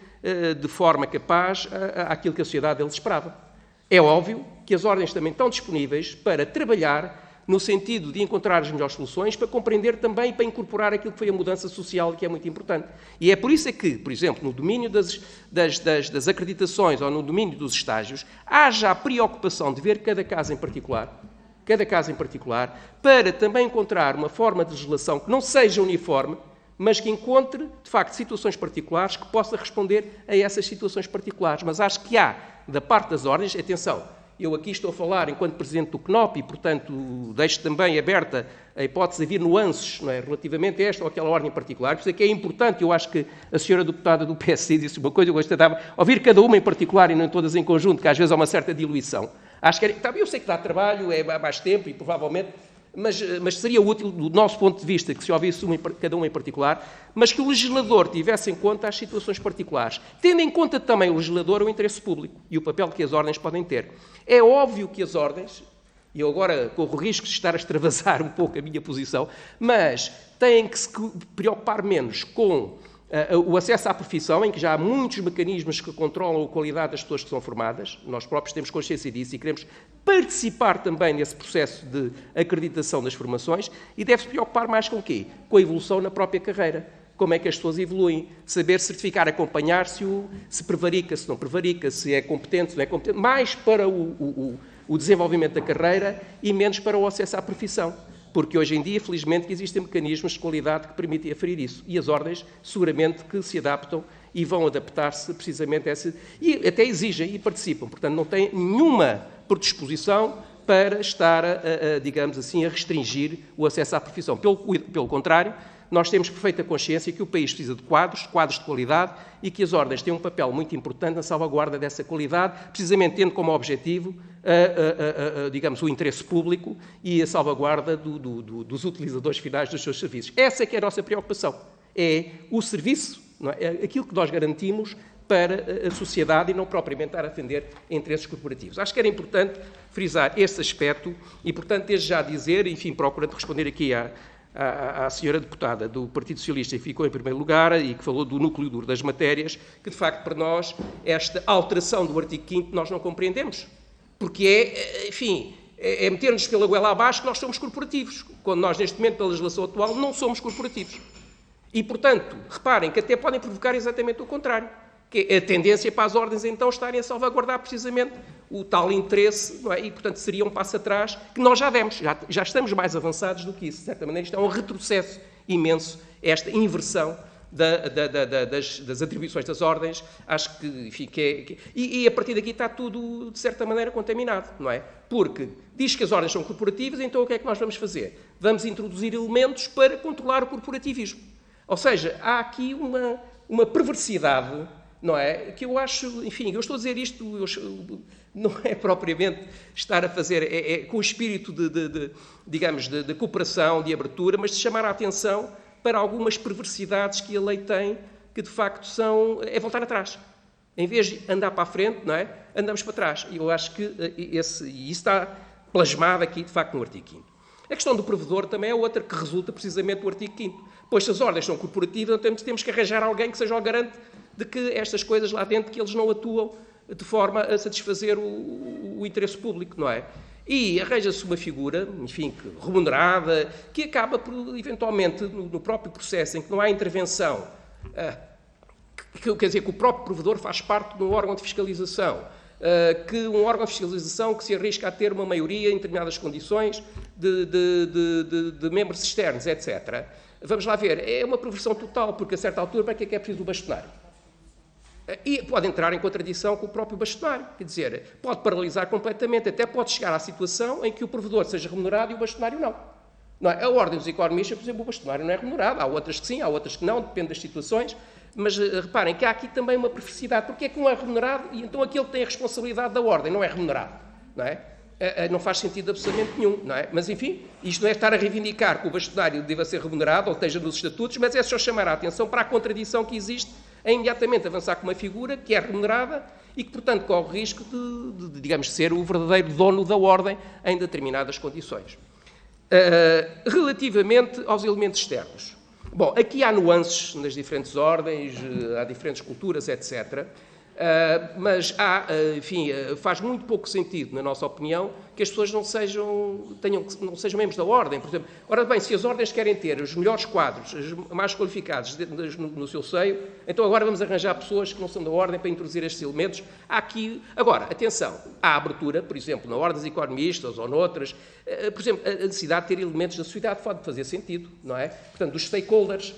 de forma capaz àquilo que a sociedade deles esperava. É óbvio que as ordens também estão disponíveis para trabalhar no sentido de encontrar as melhores soluções, para compreender também e para incorporar aquilo que foi a mudança social, que é muito importante. E é por isso que, por exemplo, no domínio das acreditações ou no domínio dos estágios, haja a preocupação de ver cada caso em particular, para também encontrar uma forma de legislação que não seja uniforme, mas que encontre, de facto, situações particulares que possa responder a essas situações particulares. Mas acho que há, da parte das ordens, atenção, eu aqui estou a falar enquanto Presidente do CNOP e, portanto, deixo também aberta a hipótese de haver nuances, não é, relativamente a esta ou aquela ordem em particular. Por isso é que é importante, eu acho que a senhora deputada do PSD disse uma coisa, eu gostava de ouvir cada uma em particular e não todas em conjunto, que às vezes há uma certa diluição. Acho que eu sei que dá trabalho, é mais tempo e provavelmente, mas seria útil, do nosso ponto de vista, que se ouvisse cada uma em particular, mas que o legislador tivesse em conta as situações particulares, tendo em conta também o legislador o interesse público e o papel que as ordens podem ter. É óbvio que as ordens, e eu agora corro o risco de estar a extravasar um pouco a minha posição, mas têm que se preocupar menos com o acesso à profissão, em que já há muitos mecanismos que controlam a qualidade das pessoas que são formadas, nós próprios temos consciência disso e queremos participar também nesse processo de acreditação das formações, e deve-se preocupar mais com o quê? Com a evolução na própria carreira. Como é que as pessoas evoluem? Saber certificar, acompanhar se prevarica, se não prevarica, se é competente, se não é competente, mais para o desenvolvimento da carreira e menos para o acesso à profissão. Porque hoje em dia, felizmente, que existem mecanismos de qualidade que permitem aferir isso. E as ordens, seguramente, que se adaptam e vão adaptar-se precisamente a essa... E até exigem e participam. Portanto, não têm nenhuma predisposição para estar, digamos assim, a restringir o acesso à profissão. Pelo contrário, nós temos perfeita consciência que o país precisa de quadros de qualidade e que as ordens têm um papel muito importante na salvaguarda dessa qualidade, precisamente tendo como objetivo, digamos, o interesse público e a salvaguarda dos utilizadores finais dos seus serviços. Essa é que é a nossa preocupação. É o serviço, não é aquilo que nós garantimos para a sociedade e não propriamente estar a atender a interesses corporativos. Acho que era importante frisar esse aspecto e, portanto, desde já dizer, enfim, procurando responder aqui à senhora deputada do Partido Socialista, que ficou em primeiro lugar e que falou do núcleo duro das matérias, que, de facto, para nós, esta alteração do artigo 5º nós não compreendemos. Porque é meter-nos pela goela abaixo que nós somos corporativos, quando nós, neste momento, pela legislação atual, não somos corporativos. E, portanto, reparem que até podem provocar exatamente o contrário, que é a tendência para as ordens, então, estarem a salvaguardar precisamente o tal interesse, não é? E, portanto, seria um passo atrás que nós já demos, já estamos mais avançados do que isso. De certa maneira, isto é um retrocesso imenso, esta inversão das atribuições das ordens. Acho que, enfim, e a partir daqui está tudo, de certa maneira, contaminado, não é? Porque diz que as ordens são corporativas, então o que é que nós vamos fazer? Vamos introduzir elementos para controlar o corporativismo. Ou seja, há aqui uma perversidade, não é? Que eu acho, enfim, eu estou a dizer isto, não é propriamente estar a fazer, é com o espírito digamos, de cooperação, de abertura, mas de chamar a atenção para algumas perversidades que a lei tem, que de facto é voltar atrás. Em vez de andar para a frente, não é? Andamos para trás. E eu acho que isso está plasmado aqui, de facto, no artigo 5º. A questão do provedor também é outra que resulta precisamente do artigo 5º. Pois se as ordens são corporativas, então temos que arranjar alguém que seja o garante de que estas coisas lá dentro, que eles não atuam de forma a satisfazer o interesse público, não é? E arranja-se uma figura, enfim, remunerada, que acaba por, eventualmente, no próprio processo em que não há intervenção, quer dizer, que o próprio provedor faz parte de um órgão de fiscalização, que um órgão de fiscalização que se arrisca a ter uma maioria em determinadas condições de membros externos, etc. vamos lá ver, é uma perversão total, porque a certa altura, para que é preciso o bastonário? E pode entrar em contradição com o próprio bastonário, quer dizer, pode paralisar completamente, até pode chegar à situação em que o provedor seja remunerado e o bastonário não. Não é? A Ordem dos Economistas, por exemplo, o bastonário não é remunerado, há outras que sim, há outras que não, depende das situações, mas reparem que há aqui também uma perversidade, porque é que não é remunerado e então aquele que tem a responsabilidade da Ordem não é remunerado, não é? Não faz sentido absolutamente nenhum, não é? Mas, enfim, isto não é estar a reivindicar que o bastonário deva ser remunerado ou esteja nos estatutos, mas é só chamar a atenção para a contradição que existe em imediatamente avançar com uma figura que é remunerada e que, portanto, corre o risco de digamos, ser o verdadeiro dono da ordem em determinadas condições. Relativamente aos elementos externos. Bom, aqui há nuances nas diferentes ordens, há diferentes culturas, etc., mas enfim, faz muito pouco sentido, na nossa opinião, que as pessoas não sejam membros da ordem. Por exemplo, ora bem, se as ordens querem ter os melhores quadros, os mais qualificados no seu seio, então agora vamos arranjar pessoas que não são da ordem para introduzir estes elementos. Há aqui... Agora, atenção, há abertura, por exemplo, na ordem dos economistas ou noutras, por exemplo, a necessidade de ter elementos da sociedade pode fazer sentido, não é? Portanto, dos stakeholders.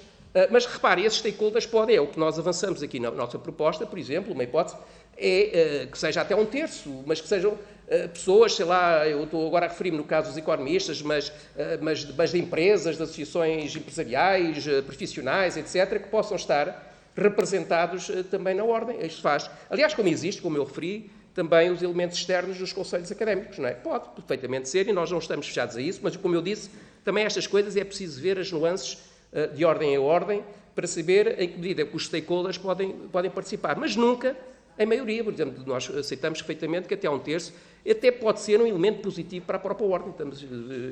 Mas reparem, esses stakeholders podem, é o que nós avançamos aqui na nossa proposta, por exemplo, uma hipótese, é que seja até 1/3, mas que sejam pessoas, sei lá, eu estou agora a referir-me no caso dos economistas, mas de empresas, de associações empresariais, profissionais, etc., que possam estar representados também na ordem. Isto faz. Aliás, como existe, como eu referi, também os elementos externos dos conselhos académicos, não é? Pode perfeitamente ser, e nós não estamos fechados a isso, mas como eu disse, também estas coisas é preciso ver as nuances de ordem em ordem, para saber em que medida que os stakeholders podem participar, mas nunca em maioria. Por exemplo, nós aceitamos perfeitamente que até 1/3 até pode ser um elemento positivo para a própria ordem.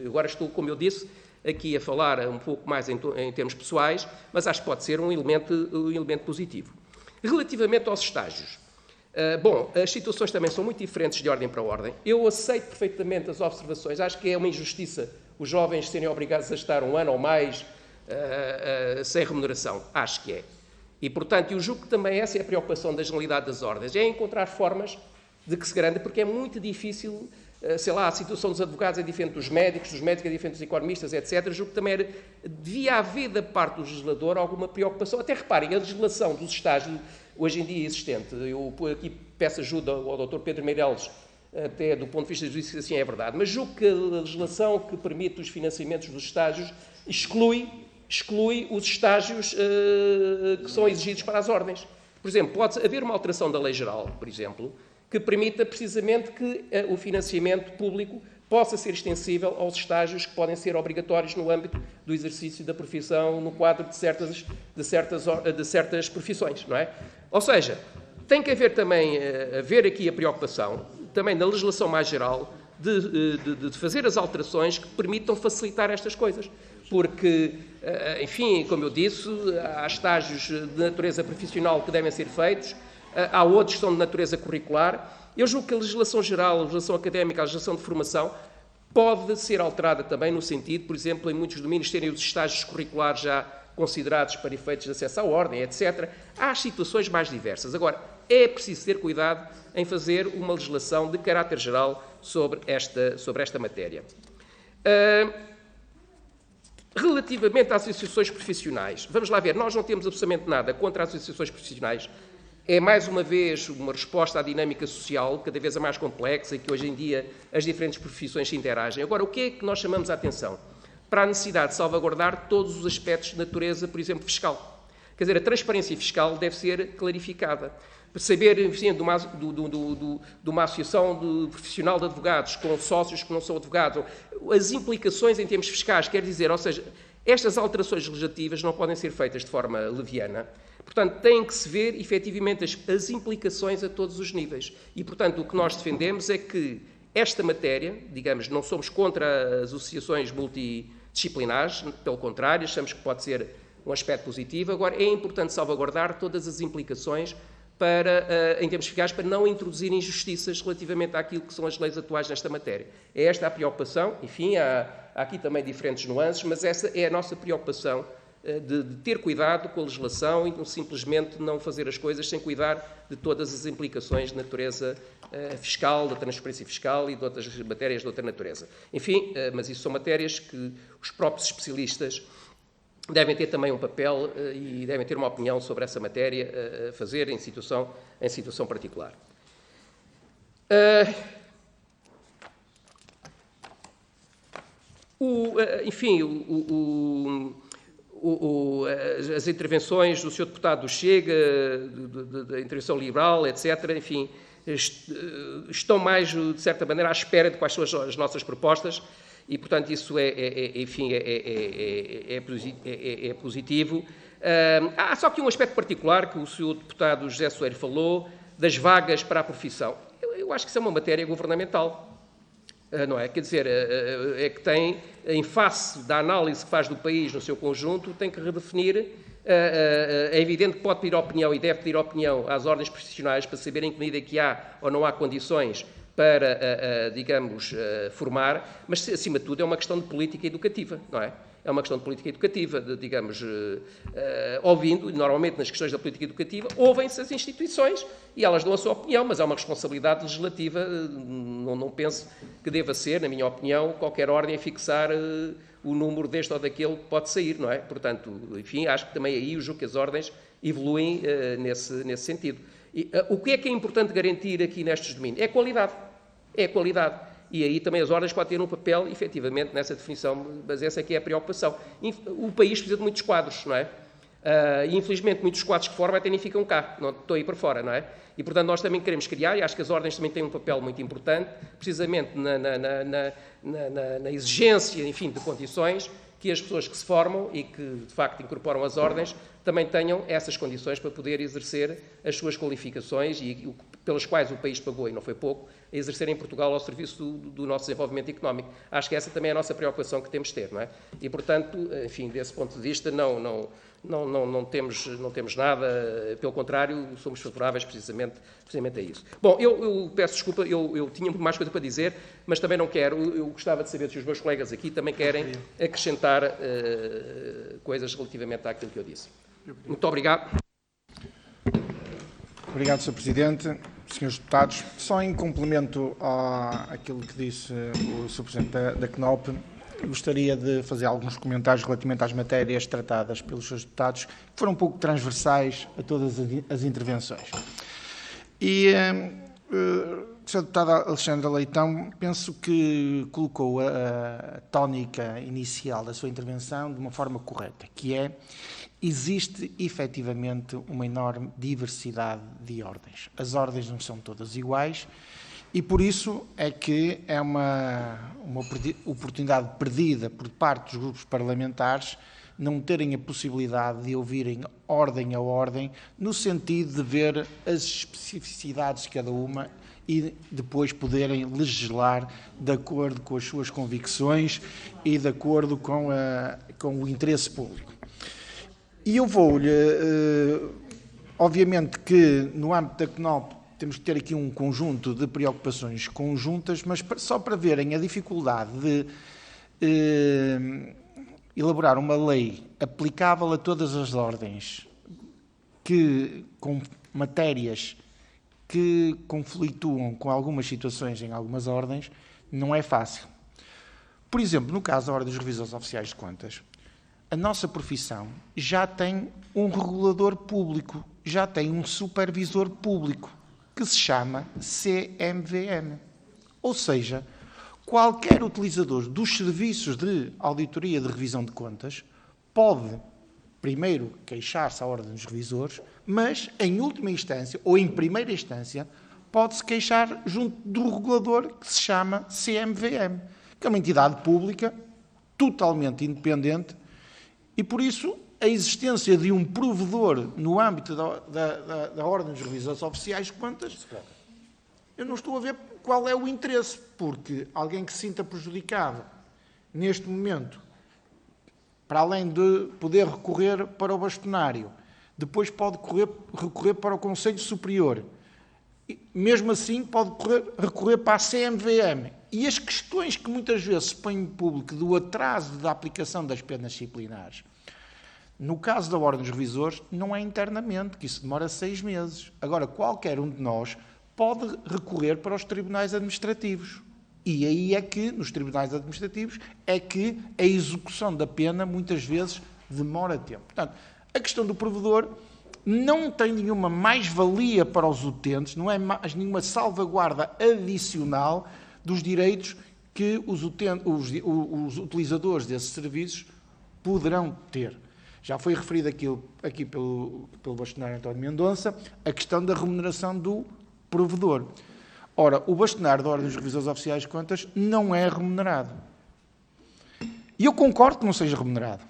Agora estou, como eu disse, aqui a falar um pouco mais em termos pessoais, mas acho que pode ser um elemento positivo. Relativamente aos estágios, bom, as situações também são muito diferentes de ordem para ordem. Eu aceito perfeitamente as observações, acho que é uma injustiça os jovens serem obrigados a estar um ano ou mais sem remuneração. Acho que é. E, portanto, eu julgo que também essa é a preocupação da Generalidade das Ordens, é encontrar formas de que se garanta, porque é muito difícil, sei lá, a situação dos advogados é diferente dos médicos é diferente dos economistas, etc. Eu julgo que também devia haver da parte do legislador alguma preocupação. Até reparem, a legislação dos estágios, hoje em dia existente, eu aqui peço ajuda ao Dr. Pedro Meireles, até do ponto de vista da justiça, assim é verdade, mas julgo que a legislação que permite os financiamentos dos estágios exclui os estágios que são exigidos para as ordens. Por exemplo, pode haver uma alteração da lei geral, por exemplo, que permita precisamente que o financiamento público possa ser extensível aos estágios que podem ser obrigatórios no âmbito do exercício da profissão, no quadro de certas profissões, não é? Ou seja, tem que haver também, aqui a preocupação, também na legislação mais geral, de fazer as alterações que permitam facilitar estas coisas. Porque, enfim, como eu disse, há estágios de natureza profissional que devem ser feitos, há outros que são de natureza curricular. Eu julgo que a legislação geral, a legislação académica, a legislação de formação, pode ser alterada também no sentido, por exemplo, em muitos domínios, terem os estágios curriculares já considerados para efeitos de acesso à ordem, etc. Há situações mais diversas. Agora, é preciso ter cuidado em fazer uma legislação de caráter geral sobre esta matéria. Relativamente às associações profissionais, vamos lá ver, nós não temos absolutamente nada contra as associações profissionais. É, mais uma vez, uma resposta à dinâmica social, cada vez mais complexa, e que hoje em dia as diferentes profissões se interagem. Agora, o que é que nós chamamos a atenção? Para a necessidade de salvaguardar todos os aspectos de natureza, por exemplo, fiscal. Quer dizer, a transparência fiscal deve ser clarificada. Saber, enfim, de uma associação profissional de advogados com sócios que não são advogados, as implicações em termos fiscais, quer dizer, ou seja, estas alterações legislativas não podem ser feitas de forma leviana. Portanto, tem que se ver, efetivamente, as implicações a todos os níveis. E, portanto, o que nós defendemos é que esta matéria, digamos, não somos contra as associações multidisciplinares, pelo contrário, achamos que pode ser um aspecto positivo. Agora, é importante salvaguardar todas as implicações em termos fiscais, para não introduzir injustiças relativamente àquilo que são as leis atuais nesta matéria. É esta a preocupação, enfim, há aqui também diferentes nuances, mas essa é a nossa preocupação, de ter cuidado com a legislação e simplesmente não fazer as coisas sem cuidar de todas as implicações de natureza fiscal, da transparência fiscal e de outras matérias de outra natureza. Enfim, mas isso são matérias que os próprios especialistas devem ter também um papel e devem ter uma opinião sobre essa matéria a fazer em situação particular. As intervenções do Sr. Deputado do Chega, da intervenção liberal, etc., enfim, estão mais, de certa maneira, à espera de quais são as nossas propostas e, portanto, isso é positivo. Há só aqui um aspecto particular que o Sr. Deputado José Soeiro falou, das vagas para a profissão. Eu acho que isso é uma matéria governamental. Não é? Quer dizer, é que tem, em face da análise que faz do país no seu conjunto, tem que redefinir. É evidente que pode pedir opinião e deve pedir opinião às ordens profissionais para saber em que medida que há ou não há condições para, digamos, formar, mas, acima de tudo, é uma questão de política educativa, não é? É uma questão de política educativa, digamos, ouvindo, normalmente nas questões da política educativa, ouvem-se as instituições e elas dão a sua opinião, mas há uma responsabilidade legislativa, não penso que deva ser, na minha opinião, qualquer ordem a fixar o número deste ou daquele que pode sair, não é? Portanto, enfim, acho que também aí eu julgo que as ordens evoluem nesse sentido. E, o que é importante garantir aqui nestes domínios? É a qualidade. É a qualidade. E aí também as ordens podem ter um papel, efetivamente, nessa definição, mas essa é que é a preocupação. O país precisa de muitos quadros, não é? E, infelizmente, muitos quadros que formam até nem ficam cá, não estou aí para fora, não é? E, portanto, nós também queremos criar, e acho que as ordens também têm um papel muito importante, precisamente na exigência, enfim, de condições que as pessoas que se formam e que, de facto, incorporam as ordens, também tenham essas condições para poder exercer as suas qualificações e pelas quais o país pagou, e não foi pouco, a exercer em Portugal ao serviço do nosso desenvolvimento económico. Acho que essa também é a nossa preocupação que temos de ter, não é? E, portanto, enfim, desse ponto de vista, não temos nada, pelo contrário, somos favoráveis precisamente a isso. Bom, eu peço desculpa, eu tinha muito mais coisa para dizer, mas também não quero, eu gostava de saber se os meus colegas aqui também querem acrescentar coisas relativamente àquilo que eu disse. Muito obrigado. Obrigado, Sr. Presidente. Senhores deputados, só em complemento àquilo que disse o Sr. Presidente da CNOP, gostaria de fazer alguns comentários relativamente às matérias tratadas pelos seus deputados, que foram um pouco transversais a todas as intervenções. E o Sr. Deputado Alexandre Leitão, penso que colocou a tónica inicial da sua intervenção de uma forma correta, que é: existe efetivamente uma enorme diversidade de ordens. As ordens não são todas iguais e por isso é que é uma oportunidade perdida por parte dos grupos parlamentares não terem a possibilidade de ouvirem ordem a ordem, no sentido de ver as especificidades de cada uma e depois poderem legislar de acordo com as suas convicções e de acordo com o interesse público. E eu vou-lhe, obviamente que no âmbito da CNOP temos que ter aqui um conjunto de preocupações conjuntas, mas só para verem a dificuldade de elaborar uma lei aplicável a todas as ordens, com matérias que conflituam com algumas situações em algumas ordens, não é fácil. Por exemplo, no caso da Ordem dos Revisores Oficiais de Contas, a nossa profissão já tem um regulador público, já tem um supervisor público, que se chama CMVM. Ou seja, qualquer utilizador dos serviços de auditoria de revisão de contas pode, primeiro, queixar-se à Ordem dos Revisores, mas, em última instância, ou em primeira instância, pode-se queixar junto do regulador que se chama CMVM, que é uma entidade pública totalmente independente. E, por isso, a existência de um provedor no âmbito da Ordem dos Revisores Oficiais de Contas, eu não estou a ver qual é o interesse, porque alguém que se sinta prejudicado neste momento, para além de poder recorrer para o bastonário, depois pode recorrer para o Conselho Superior, e, mesmo assim pode recorrer para a CMVM. E as questões que muitas vezes se põem em público do atraso da aplicação das penas disciplinares, no caso da Ordem dos Revisores, não é internamente, que isso demora 6 meses. Agora, qualquer um de nós pode recorrer para os tribunais administrativos. E aí é que, nos tribunais administrativos, é que a execução da pena, muitas vezes, demora tempo. Portanto, a questão do provedor não tem nenhuma mais-valia para os utentes, não é nenhuma salvaguarda adicional dos direitos que os utilizadores desses serviços poderão ter. Já foi referido aqui pelo bastonário António Mendonça a questão da remuneração do provedor. Ora, o bastonário da Ordem dos Revisores Oficiais de Contas não é remunerado. E eu concordo que não seja remunerado.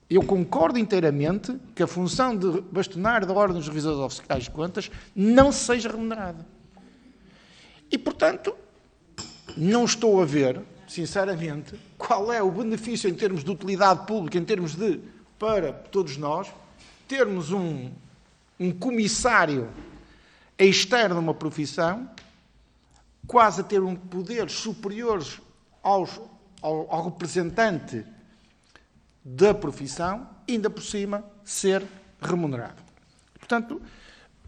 Eu concordo inteiramente que a função de bastonário da Ordem dos Revisores Oficiais de Contas não seja remunerada. E, portanto, não estou a ver, sinceramente, qual é o benefício em termos de utilidade pública, em termos de, para todos nós, termos um comissário externo a uma profissão, quase a ter um poder superior ao representante da profissão, ainda por cima ser remunerado. Portanto,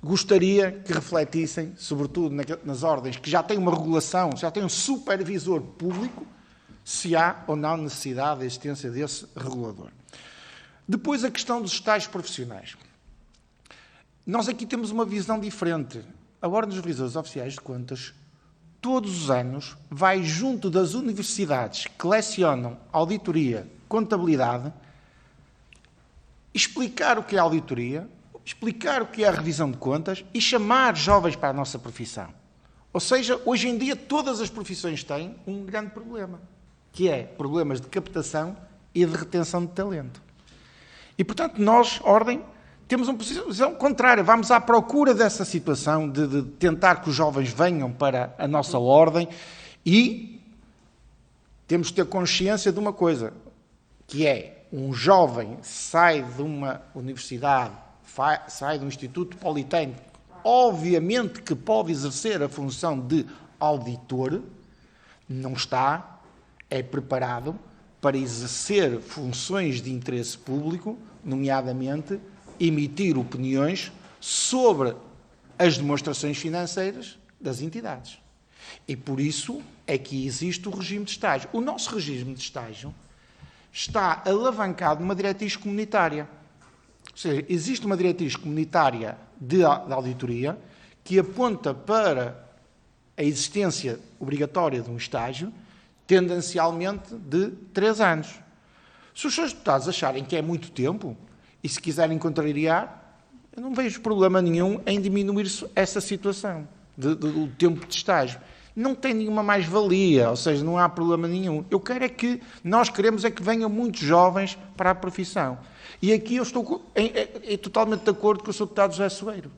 gostaria que refletissem, sobretudo nas ordens que já têm uma regulação, já têm um supervisor público, se há ou não necessidade da existência desse regulador. Depois, a questão dos estágios profissionais. Nós aqui temos uma visão diferente. A Ordem dos Revisores Oficiais de Contas, todos os anos, vai junto das universidades que lecionam auditoria, contabilidade, explicar o que é auditoria, explicar o que é a revisão de contas e chamar jovens para a nossa profissão. Ou seja, hoje em dia todas as profissões têm um grande problema, que é problemas de captação e de retenção de talento. E, portanto, nós, Ordem, temos uma posição contrária. Vamos à procura dessa situação de tentar que os jovens venham para a nossa Ordem e temos que ter consciência de uma coisa, que é um jovem sai de uma universidade, sai de um instituto politécnico, obviamente que pode exercer a função de auditor, não está, é preparado para exercer funções de interesse público, nomeadamente emitir opiniões sobre as demonstrações financeiras das entidades. E por isso é que existe o regime de estágio. O nosso regime de estágio está alavancado numa diretriz comunitária. Ou seja, existe uma diretriz comunitária de auditoria que aponta para a existência obrigatória de um estágio, tendencialmente de 3 anos. Se os seus deputados acharem que é muito tempo, e se quiserem contrariar, eu não vejo problema nenhum em diminuir essa situação do tempo de estágio. Não tem nenhuma mais-valia, ou seja, não há problema nenhum. Nós queremos é que venham muitos jovens para a profissão. E aqui eu estou totalmente de acordo com o Sr. Deputado José Soeiro.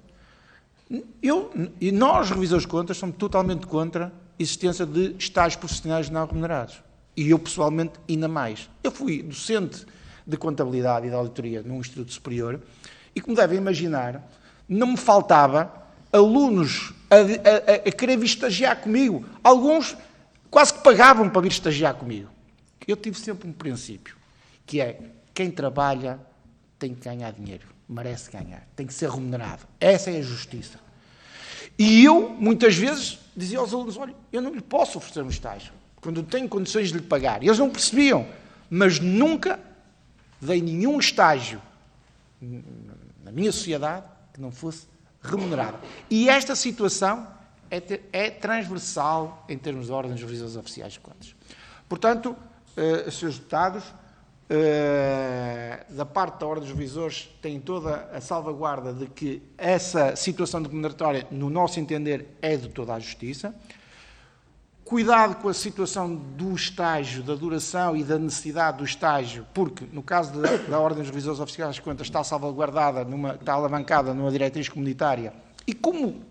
E nós, revisores de contas, somos totalmente contra a existência de estágios profissionais não remunerados. E eu, pessoalmente, ainda mais. Eu fui docente de contabilidade e de auditoria num instituto superior e, como devem imaginar, não me faltava alunos a querer vir estagiar comigo. Alguns quase que pagavam para vir estagiar comigo. Eu tive sempre um princípio, que é, quem trabalha tem que ganhar dinheiro, merece ganhar, tem que ser remunerado. Essa é a justiça. E eu, muitas vezes, dizia aos alunos, olha, eu não lhe posso oferecer um estágio, quando eu tenho condições de lhe pagar. E eles não percebiam, mas nunca dei nenhum estágio na minha sociedade que não fosse remunerado. E esta situação é transversal em termos de ordens dos revisores oficiais de contas. Portanto, Srs. Deputados, da parte da Ordem dos Revisores, tem toda a salvaguarda de que essa situação de remuneratória, no nosso entender, é de toda a justiça. Cuidado com a situação do estágio, da duração e da necessidade do estágio, porque, no caso da Ordem dos Revisores Oficiais de Contas, está salvaguardada, está alavancada numa diretriz comunitária. E como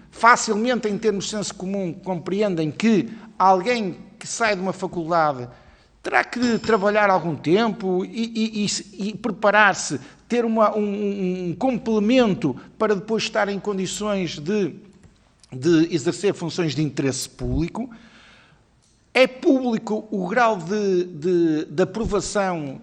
facilmente, em termos de senso comum, compreendem que alguém que sai de uma faculdade terá que trabalhar algum tempo e preparar-se, ter um complemento para depois estar em condições de exercer funções de interesse público. É público o grau de aprovação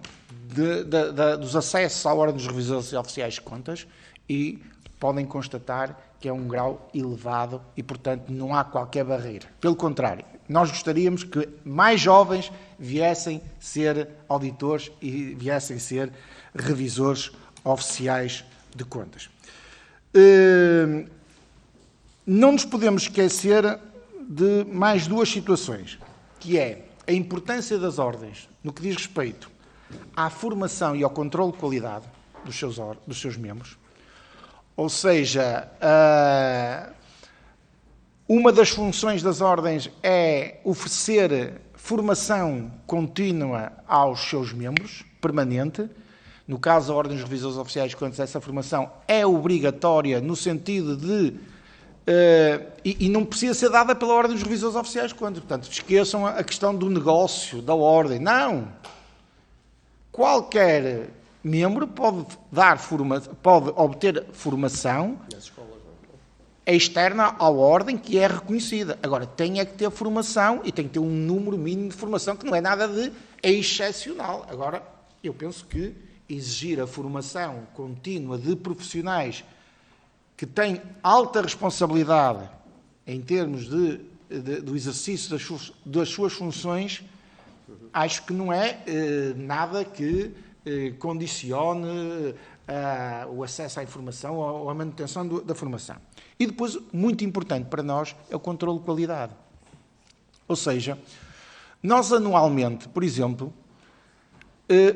dos acessos à Ordem dos Revisores Oficiais de Contas e podem constatar que é um grau elevado e, portanto, não há qualquer barreira. Pelo contrário, nós gostaríamos que mais jovens viessem ser auditores e viessem ser revisores oficiais de contas. Não nos podemos esquecer de mais duas situações, que é a importância das ordens no que diz respeito à formação e ao controle de qualidade dos seus membros. Ou seja, uma das funções das ordens é oferecer formação contínua aos seus membros, permanente. No caso da Ordem dos Revisores Oficiais de Contas, essa formação é obrigatória no sentido de... e não precisa ser dada pela Ordem dos Revisores Oficiais de Contas. Portanto, esqueçam a questão do negócio, da ordem. Não! Qualquer membro pode obter formação externa à ordem que é reconhecida. Agora, tem é que ter formação e tem que ter um número mínimo de formação que não é nada de excepcional. Agora, eu penso que exigir a formação contínua de profissionais que têm alta responsabilidade em termos do exercício das suas funções, acho que não é nada que condicione o acesso à informação ou a manutenção da formação. E depois, muito importante para nós, é o controle de qualidade. Ou seja, nós anualmente, por exemplo,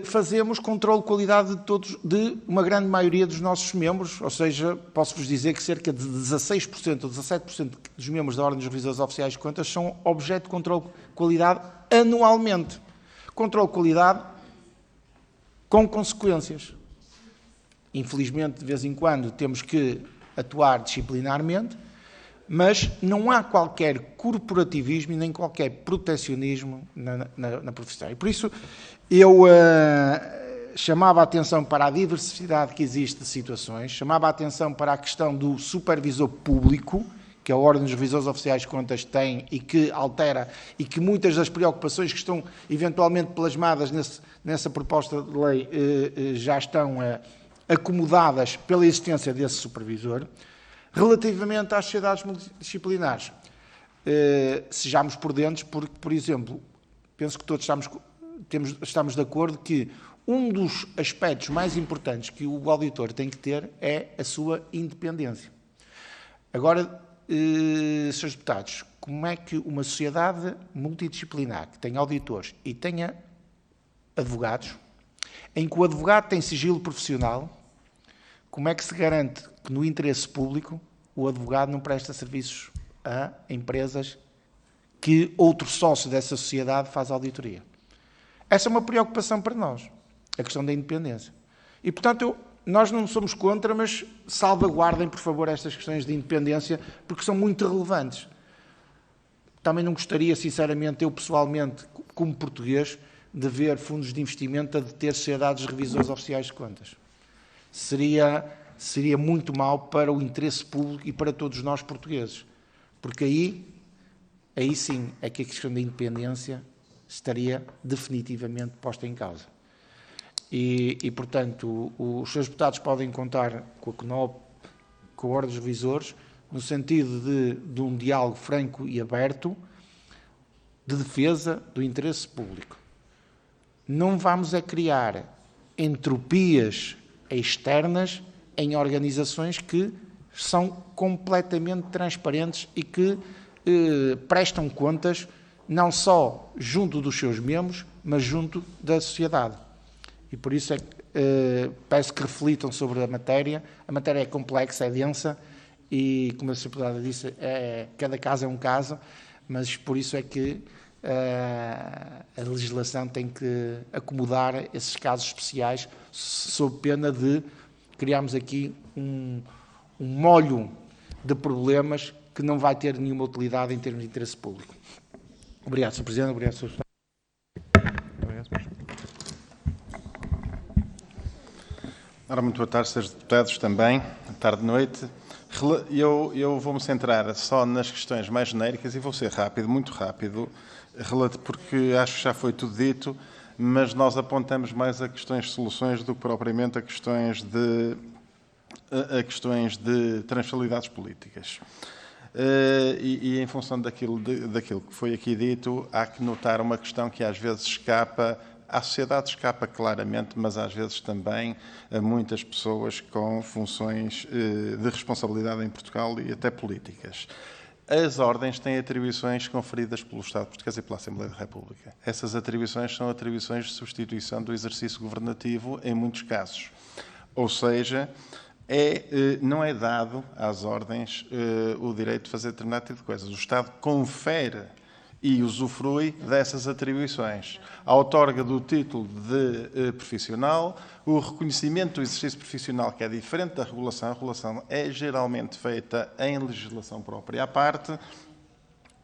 fazemos controle de qualidade de uma grande maioria dos nossos membros, ou seja, posso-vos dizer que cerca de 16% ou 17% dos membros da Ordem dos Revisores Oficiais de Contas são objeto de controle de qualidade anualmente. Controle de qualidade com consequências. Infelizmente, de vez em quando, temos que atuar disciplinarmente, mas não há qualquer corporativismo e nem qualquer protecionismo na profissão. E por isso eu chamava a atenção para a diversidade que existe de situações, chamava a atenção para a questão do supervisor público, que a Ordem dos Revisores Oficiais de Contas tem e que altera, e que muitas das preocupações que estão eventualmente plasmadas nessa proposta de lei já estão acomodadas pela existência desse supervisor. Relativamente às sociedades multidisciplinares, sejamos prudentes, porque, por exemplo, penso que todos estamos de acordo que um dos aspectos mais importantes que o auditor tem que ter é a sua independência. Agora, Srs. Deputados, como é que uma sociedade multidisciplinar, que tenha auditores e tenha advogados, em que o advogado tem sigilo profissional, como é que se garante que no interesse público o advogado não presta serviços a empresas que outro sócio dessa sociedade faz auditoria? Essa é uma preocupação para nós, a questão da independência. E, portanto, nós não somos contra, mas salvaguardem, por favor, estas questões de independência, porque são muito relevantes. Também não gostaria, sinceramente, eu pessoalmente, como português, de ver fundos de investimento a deter sociedades de revisores oficiais de contas. Seria muito mau para o interesse público e para todos nós portugueses. Porque aí sim é que a questão da independência estaria definitivamente posta em causa. E portanto, os seus deputados podem contar com a CNOP, com a Ordem dos Revisores, no sentido de um diálogo franco e aberto de defesa do interesse público. Não vamos criar entropias externas em organizações que são completamente transparentes e que prestam contas não só junto dos seus membros, mas junto da sociedade. E por isso peço que reflitam sobre a matéria. A matéria é complexa, é densa e, como a Sra. Deputada disse, cada caso é um caso, mas por isso é que a legislação tem que acomodar esses casos especiais, sob pena de criarmos aqui um molho de problemas que não vai ter nenhuma utilidade em termos de interesse público. Obrigado, Sr. Presidente. Obrigado, Sr. Deputado. Ora, muito boa tarde, Srs. Deputados, também. Tarde e noite. Eu vou-me centrar só nas questões mais genéricas e vou ser rápido, muito rápido, porque acho que já foi tudo dito, mas nós apontamos mais a questões de soluções do que propriamente a questões a questões de transversalidades políticas. E em função daquilo que foi aqui dito, há que notar uma questão que às vezes escapa, à sociedade escapa claramente, mas às vezes também a muitas pessoas com funções de responsabilidade em Portugal e até políticas. As ordens têm atribuições conferidas pelo Estado português e pela Assembleia da República. Essas atribuições são atribuições de substituição do exercício governativo em muitos casos. Ou seja, não é dado às ordens o direito de fazer determinado tipo de coisas. O Estado confere e usufrui dessas atribuições. A outorga do título de profissional, o reconhecimento do exercício profissional, que é diferente da regulação. A regulação é geralmente feita em legislação própria à parte,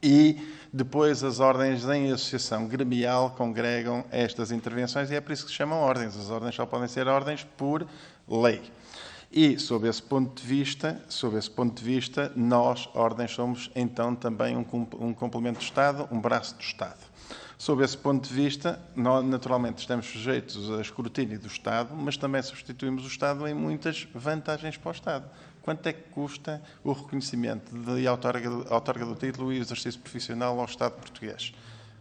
e depois as ordens em associação gremial congregam estas intervenções, e é por isso que se chamam ordens. As ordens só podem ser ordens por lei. E, sob esse ponto de vista, nós, ordens, somos então também um complemento do Estado, um braço do Estado. Sob esse ponto de vista, nós naturalmente estamos sujeitos a escrutínio do Estado, mas também substituímos o Estado em muitas vantagens para o Estado. Quanto é que custa o reconhecimento e a outorga do título e o exercício profissional ao Estado português?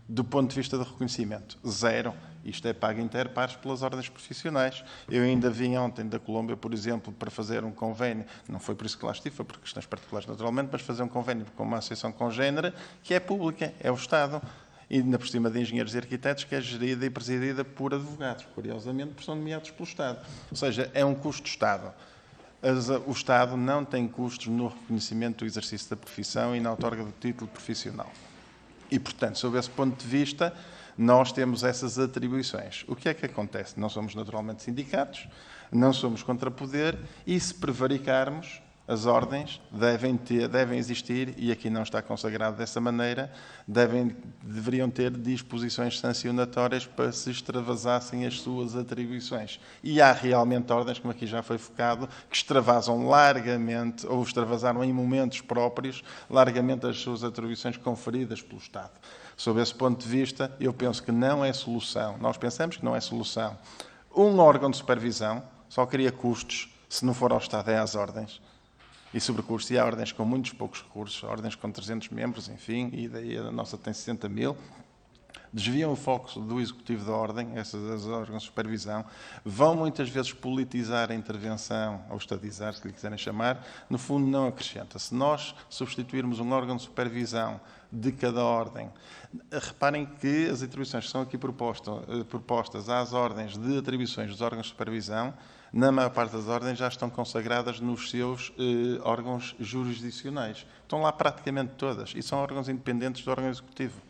Do ponto de vista do reconhecimento, zero. Isto é pago inter pares pelas ordens profissionais. Eu ainda vim ontem da Colômbia, por exemplo, para fazer um convênio, não foi por isso que lá estive, foi por questões particulares naturalmente, mas fazer um convênio com uma associação congénere que é pública, é o Estado, e ainda por cima de engenheiros e arquitetos, que é gerida e presidida por advogados, curiosamente, porque são nomeados pelo Estado. Ou seja, é um custo do Estado. O Estado não tem custos no reconhecimento do exercício da profissão e na outorga do título profissional. E, portanto, sob esse ponto de vista, nós temos essas atribuições. O que é que acontece? Não somos naturalmente sindicatos, não somos contrapoder, e se prevaricarmos, as ordens devem existir, e aqui não está consagrado dessa maneira, deveriam ter disposições sancionatórias para se extravasassem as suas atribuições. E há realmente ordens, como aqui já foi focado, que extravasam largamente, ou extravasaram em momentos próprios, largamente as suas atribuições conferidas pelo Estado. Sob esse ponto de vista, eu penso que não é solução. Nós pensamos que não é solução. Um órgão de supervisão só cria custos, se não for ao Estado, é às ordens. E sobrecursos, e há ordens com muitos poucos recursos, ordens com 300 membros, enfim, e daí a nossa tem 60 mil, desviam o foco do executivo da ordem, essas órgãos de supervisão, vão muitas vezes politizar a intervenção, ou estadizar, se lhe quiserem chamar, no fundo não acrescenta. Se nós substituirmos um órgão de supervisão de cada ordem, reparem que as atribuições que são aqui propostas às ordens de atribuições dos órgãos de supervisão, na maior parte das ordens já estão consagradas nos seus órgãos jurisdicionais. Estão lá praticamente todas, e são órgãos independentes do órgão executivo.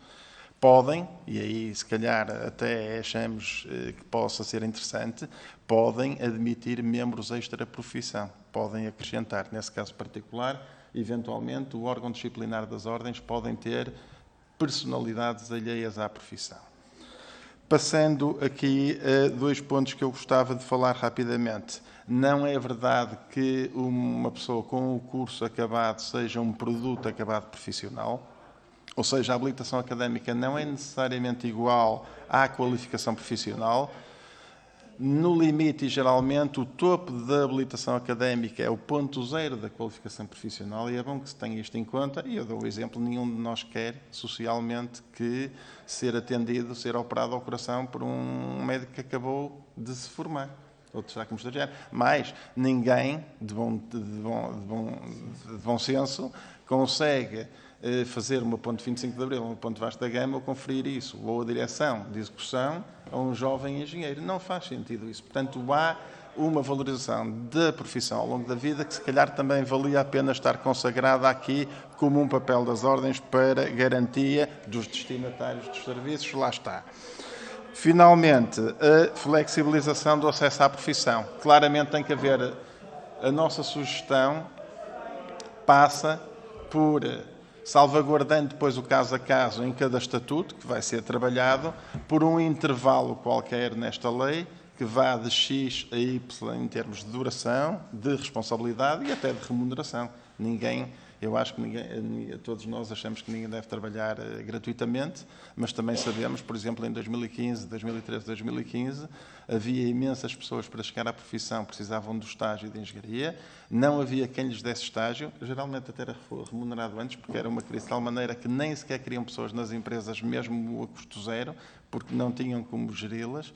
Podem, e aí se calhar até achamos que possa ser interessante, podem admitir membros extra-profissão, podem acrescentar, nesse caso particular, eventualmente o órgão disciplinar das ordens podem ter personalidades alheias à profissão. Passando aqui a dois pontos que eu gostava de falar rapidamente. Não é verdade que uma pessoa com o curso acabado seja um produto acabado profissional, ou seja, a habilitação académica não é necessariamente igual à qualificação profissional. No limite, e geralmente, o topo da habilitação académica é o ponto zero da qualificação profissional, e é bom que se tenha isto em conta. E eu dou o exemplo, nenhum de nós quer, socialmente, que ser atendido, ser operado ao coração por um médico que acabou de se formar, ou de estar como estagiário. Mas ninguém, de bom senso, consegue fazer uma ponte 25 de Abril, uma ponte Vasta da Gama, ou conferir isso, ou a direção de execução a um jovem engenheiro. Não faz sentido isso. Portanto, há uma valorização da profissão ao longo da vida que se calhar também valia a pena estar consagrada aqui como um papel das ordens para garantia dos destinatários dos serviços. Lá está. Finalmente, a flexibilização do acesso à profissão. Claramente tem que haver, a nossa sugestão passa por salvaguardando depois o caso a caso em cada estatuto, que vai ser trabalhado, por um intervalo qualquer nesta lei, que vá de X a Y em termos de duração, de responsabilidade e até de remuneração. Ninguém Eu acho que todos nós achamos que ninguém deve trabalhar gratuitamente, mas também sabemos, por exemplo, em 2015, 2013, 2015, havia imensas pessoas para chegar à profissão, precisavam do estágio de engenharia, não havia quem lhes desse estágio, geralmente até era remunerado antes, porque era uma crise de tal maneira que nem sequer queriam pessoas nas empresas, mesmo a custo zero, porque não tinham como geri-las.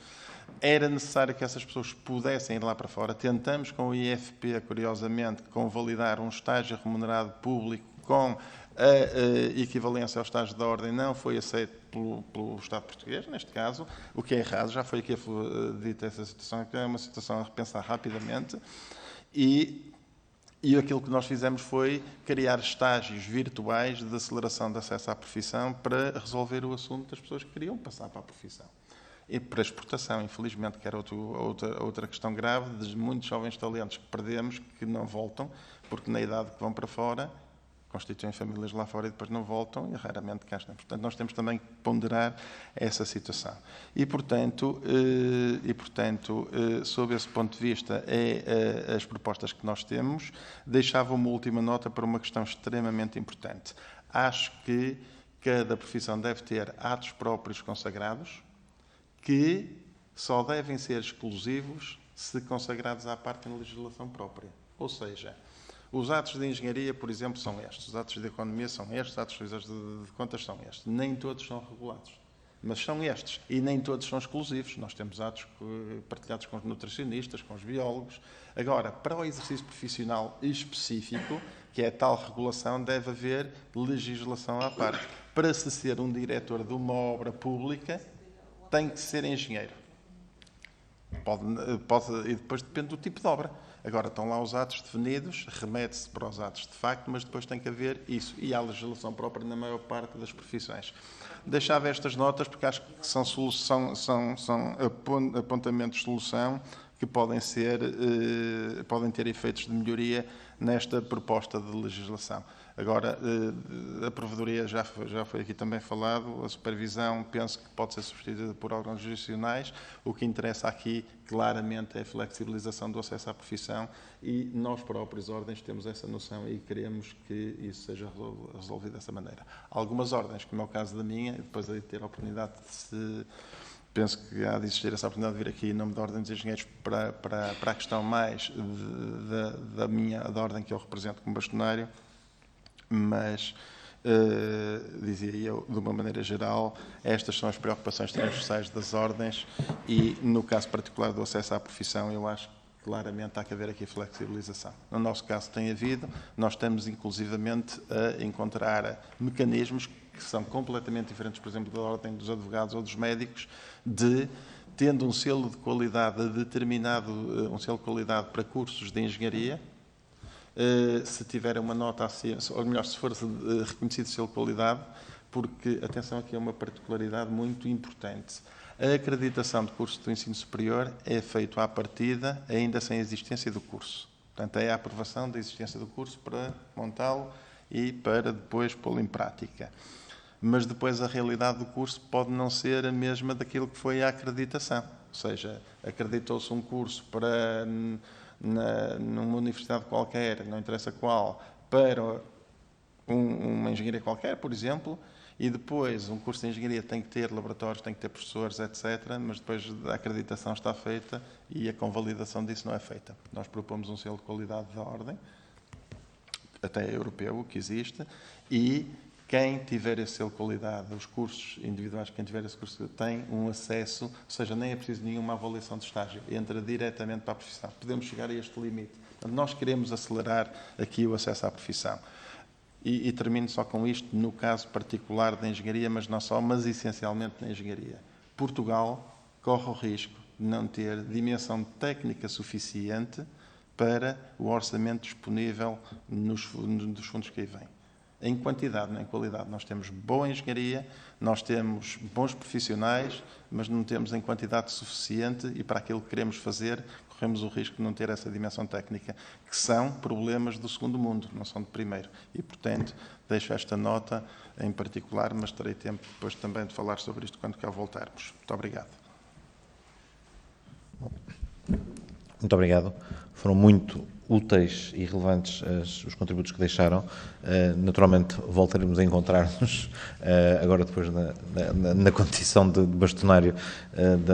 Era necessário que essas pessoas pudessem ir lá para fora. Tentamos com o IFP, curiosamente, convalidar um estágio remunerado público com a equivalência ao estágio da ordem, não foi aceito pelo Estado português, neste caso, o que é errado, já foi aqui dita essa situação, que é uma situação a repensar rapidamente, e aquilo que nós fizemos foi criar estágios virtuais de aceleração de acesso à profissão para resolver o assunto das pessoas que queriam passar para a profissão. E para a exportação, infelizmente, que era outra questão grave, de muitos jovens talentos que perdemos, que não voltam, porque na idade que vão para fora, constituem famílias lá fora e depois não voltam e raramente cá estão. Portanto, nós temos também que ponderar essa situação. E, portanto, sob esse ponto de vista, as propostas que nós temos. Deixava uma última nota para uma questão extremamente importante. Acho que cada profissão deve ter atos próprios consagrados, que só devem ser exclusivos se consagrados à parte em legislação própria. Ou seja, os atos de engenharia, por exemplo, são estes, os atos de economia são estes, os atos de contas são estes. Nem todos são regulados, mas são estes. E nem todos são exclusivos. Nós temos atos partilhados com os nutricionistas, com os biólogos. Agora, para o exercício profissional específico, que é a tal regulação, deve haver legislação à parte. Para se ser um diretor de uma obra pública, tem que ser engenheiro. E depois depende do tipo de obra. Agora, estão lá os atos definidos, remete-se para os atos de facto, mas depois tem que haver isso. E há legislação própria na maior parte das profissões. Deixava estas notas porque acho que são apontamentos de solução que podem ter efeitos de melhoria nesta proposta de legislação. Agora, a provedoria já foi aqui também falado, a supervisão penso que pode ser substituída por órgãos jurisdicionais. O que interessa aqui, claramente, é a flexibilização do acesso à profissão e nós próprios, ordens, temos essa noção e queremos que isso seja resolvido dessa maneira. Algumas ordens, como é o caso da minha, depois de ter a oportunidade penso que há de existir essa oportunidade de vir aqui em nome da Ordem dos Engenheiros para a questão mais da ordem que eu represento como bastonário, mas, dizia eu, de uma maneira geral, estas são as preocupações transversais das ordens e, no caso particular do acesso à profissão, eu acho que claramente há que haver aqui flexibilização. No nosso caso tem havido, nós estamos inclusivamente a encontrar mecanismos que são completamente diferentes, por exemplo, da ordem dos advogados ou dos médicos, tendo um selo de qualidade determinado, um selo de qualidade para cursos de engenharia, se tiver uma nota assim, ou melhor, se for reconhecido selo de qualidade, porque, atenção, aqui é uma particularidade muito importante. A acreditação de curso do ensino superior é feita à partida, ainda sem a existência do curso. Portanto, é a aprovação da existência do curso para montá-lo e para depois pô-lo em prática. Mas depois a realidade do curso pode não ser a mesma daquilo que foi a acreditação. Ou seja, acreditou-se um curso para numa universidade qualquer, não interessa qual, para uma engenharia qualquer, por exemplo, e depois um curso de engenharia tem que ter laboratórios, tem que ter professores, etc., mas depois a acreditação está feita e a convalidação disso não é feita. Nós propomos um selo de qualidade da ordem, até europeu, que existe, e quem tiver esse selo de qualidade, os cursos individuais, quem tiver esse curso, tem um acesso, ou seja, nem é preciso nenhuma avaliação de estágio, entra diretamente para a profissão. Podemos chegar a este limite. Portanto, nós queremos acelerar aqui o acesso à profissão. E termino só com isto, no caso particular da engenharia, mas não só, mas essencialmente na engenharia. Portugal corre o risco de não ter dimensão técnica suficiente para o orçamento disponível dos fundos que aí vêm. Em quantidade, não em qualidade. Nós temos boa engenharia, nós temos bons profissionais, mas não temos em quantidade suficiente e para aquilo que queremos fazer, corremos o risco de não ter essa dimensão técnica, que são problemas do segundo mundo, não são do primeiro. E, portanto, deixo esta nota em particular, mas terei tempo depois também de falar sobre isto quando cá voltarmos. Muito obrigado. Muito obrigado. Foram muito úteis e relevantes os contributos que deixaram. Naturalmente voltaremos a encontrar-nos agora depois na condição de bastonário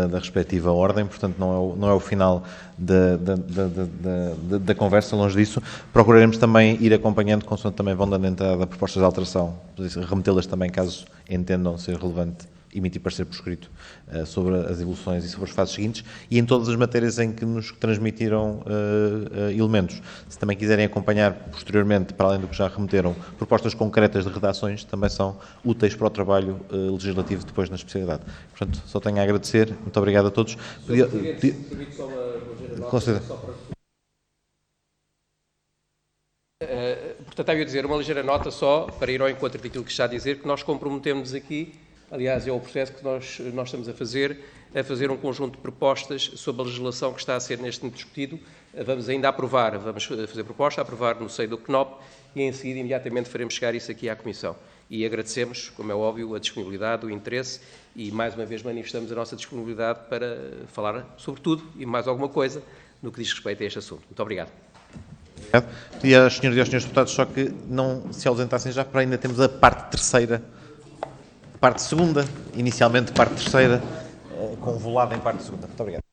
da respectiva ordem, portanto não é o final da conversa, longe disso. Procuraremos também ir acompanhando, consoante também vão dando entrada a propostas de alteração, remetê-las também caso entendam ser relevante emitir parecer por escrito sobre as evoluções e sobre as fases seguintes, e em todas as matérias em que nos transmitiram elementos. Se também quiserem acompanhar posteriormente, para além do que já remeteram, propostas concretas de redações, também são úteis para o trabalho legislativo depois na especialidade. Portanto, só tenho a agradecer. Muito obrigado a todos. Portanto, eu ia dizer uma ligeira nota só, para ir ao encontro daquilo que está a dizer, que nós comprometemos aqui. Aliás, é o processo que nós estamos a fazer um conjunto de propostas sobre a legislação que está a ser neste momento discutido. Vamos ainda aprovar, vamos fazer proposta, aprovar no seio do CNOP e em seguida imediatamente faremos chegar isso aqui à Comissão. E agradecemos, como é óbvio, a disponibilidade, o interesse e mais uma vez manifestamos a nossa disponibilidade para falar sobre tudo e mais alguma coisa no que diz respeito a este assunto. Muito obrigado. Obrigado. Pedi às senhoras e aos senhores deputados só que não se ausentassem já, para ainda temos a parte terceira. Parte segunda, inicialmente parte terceira, convolada em parte segunda. Muito obrigado.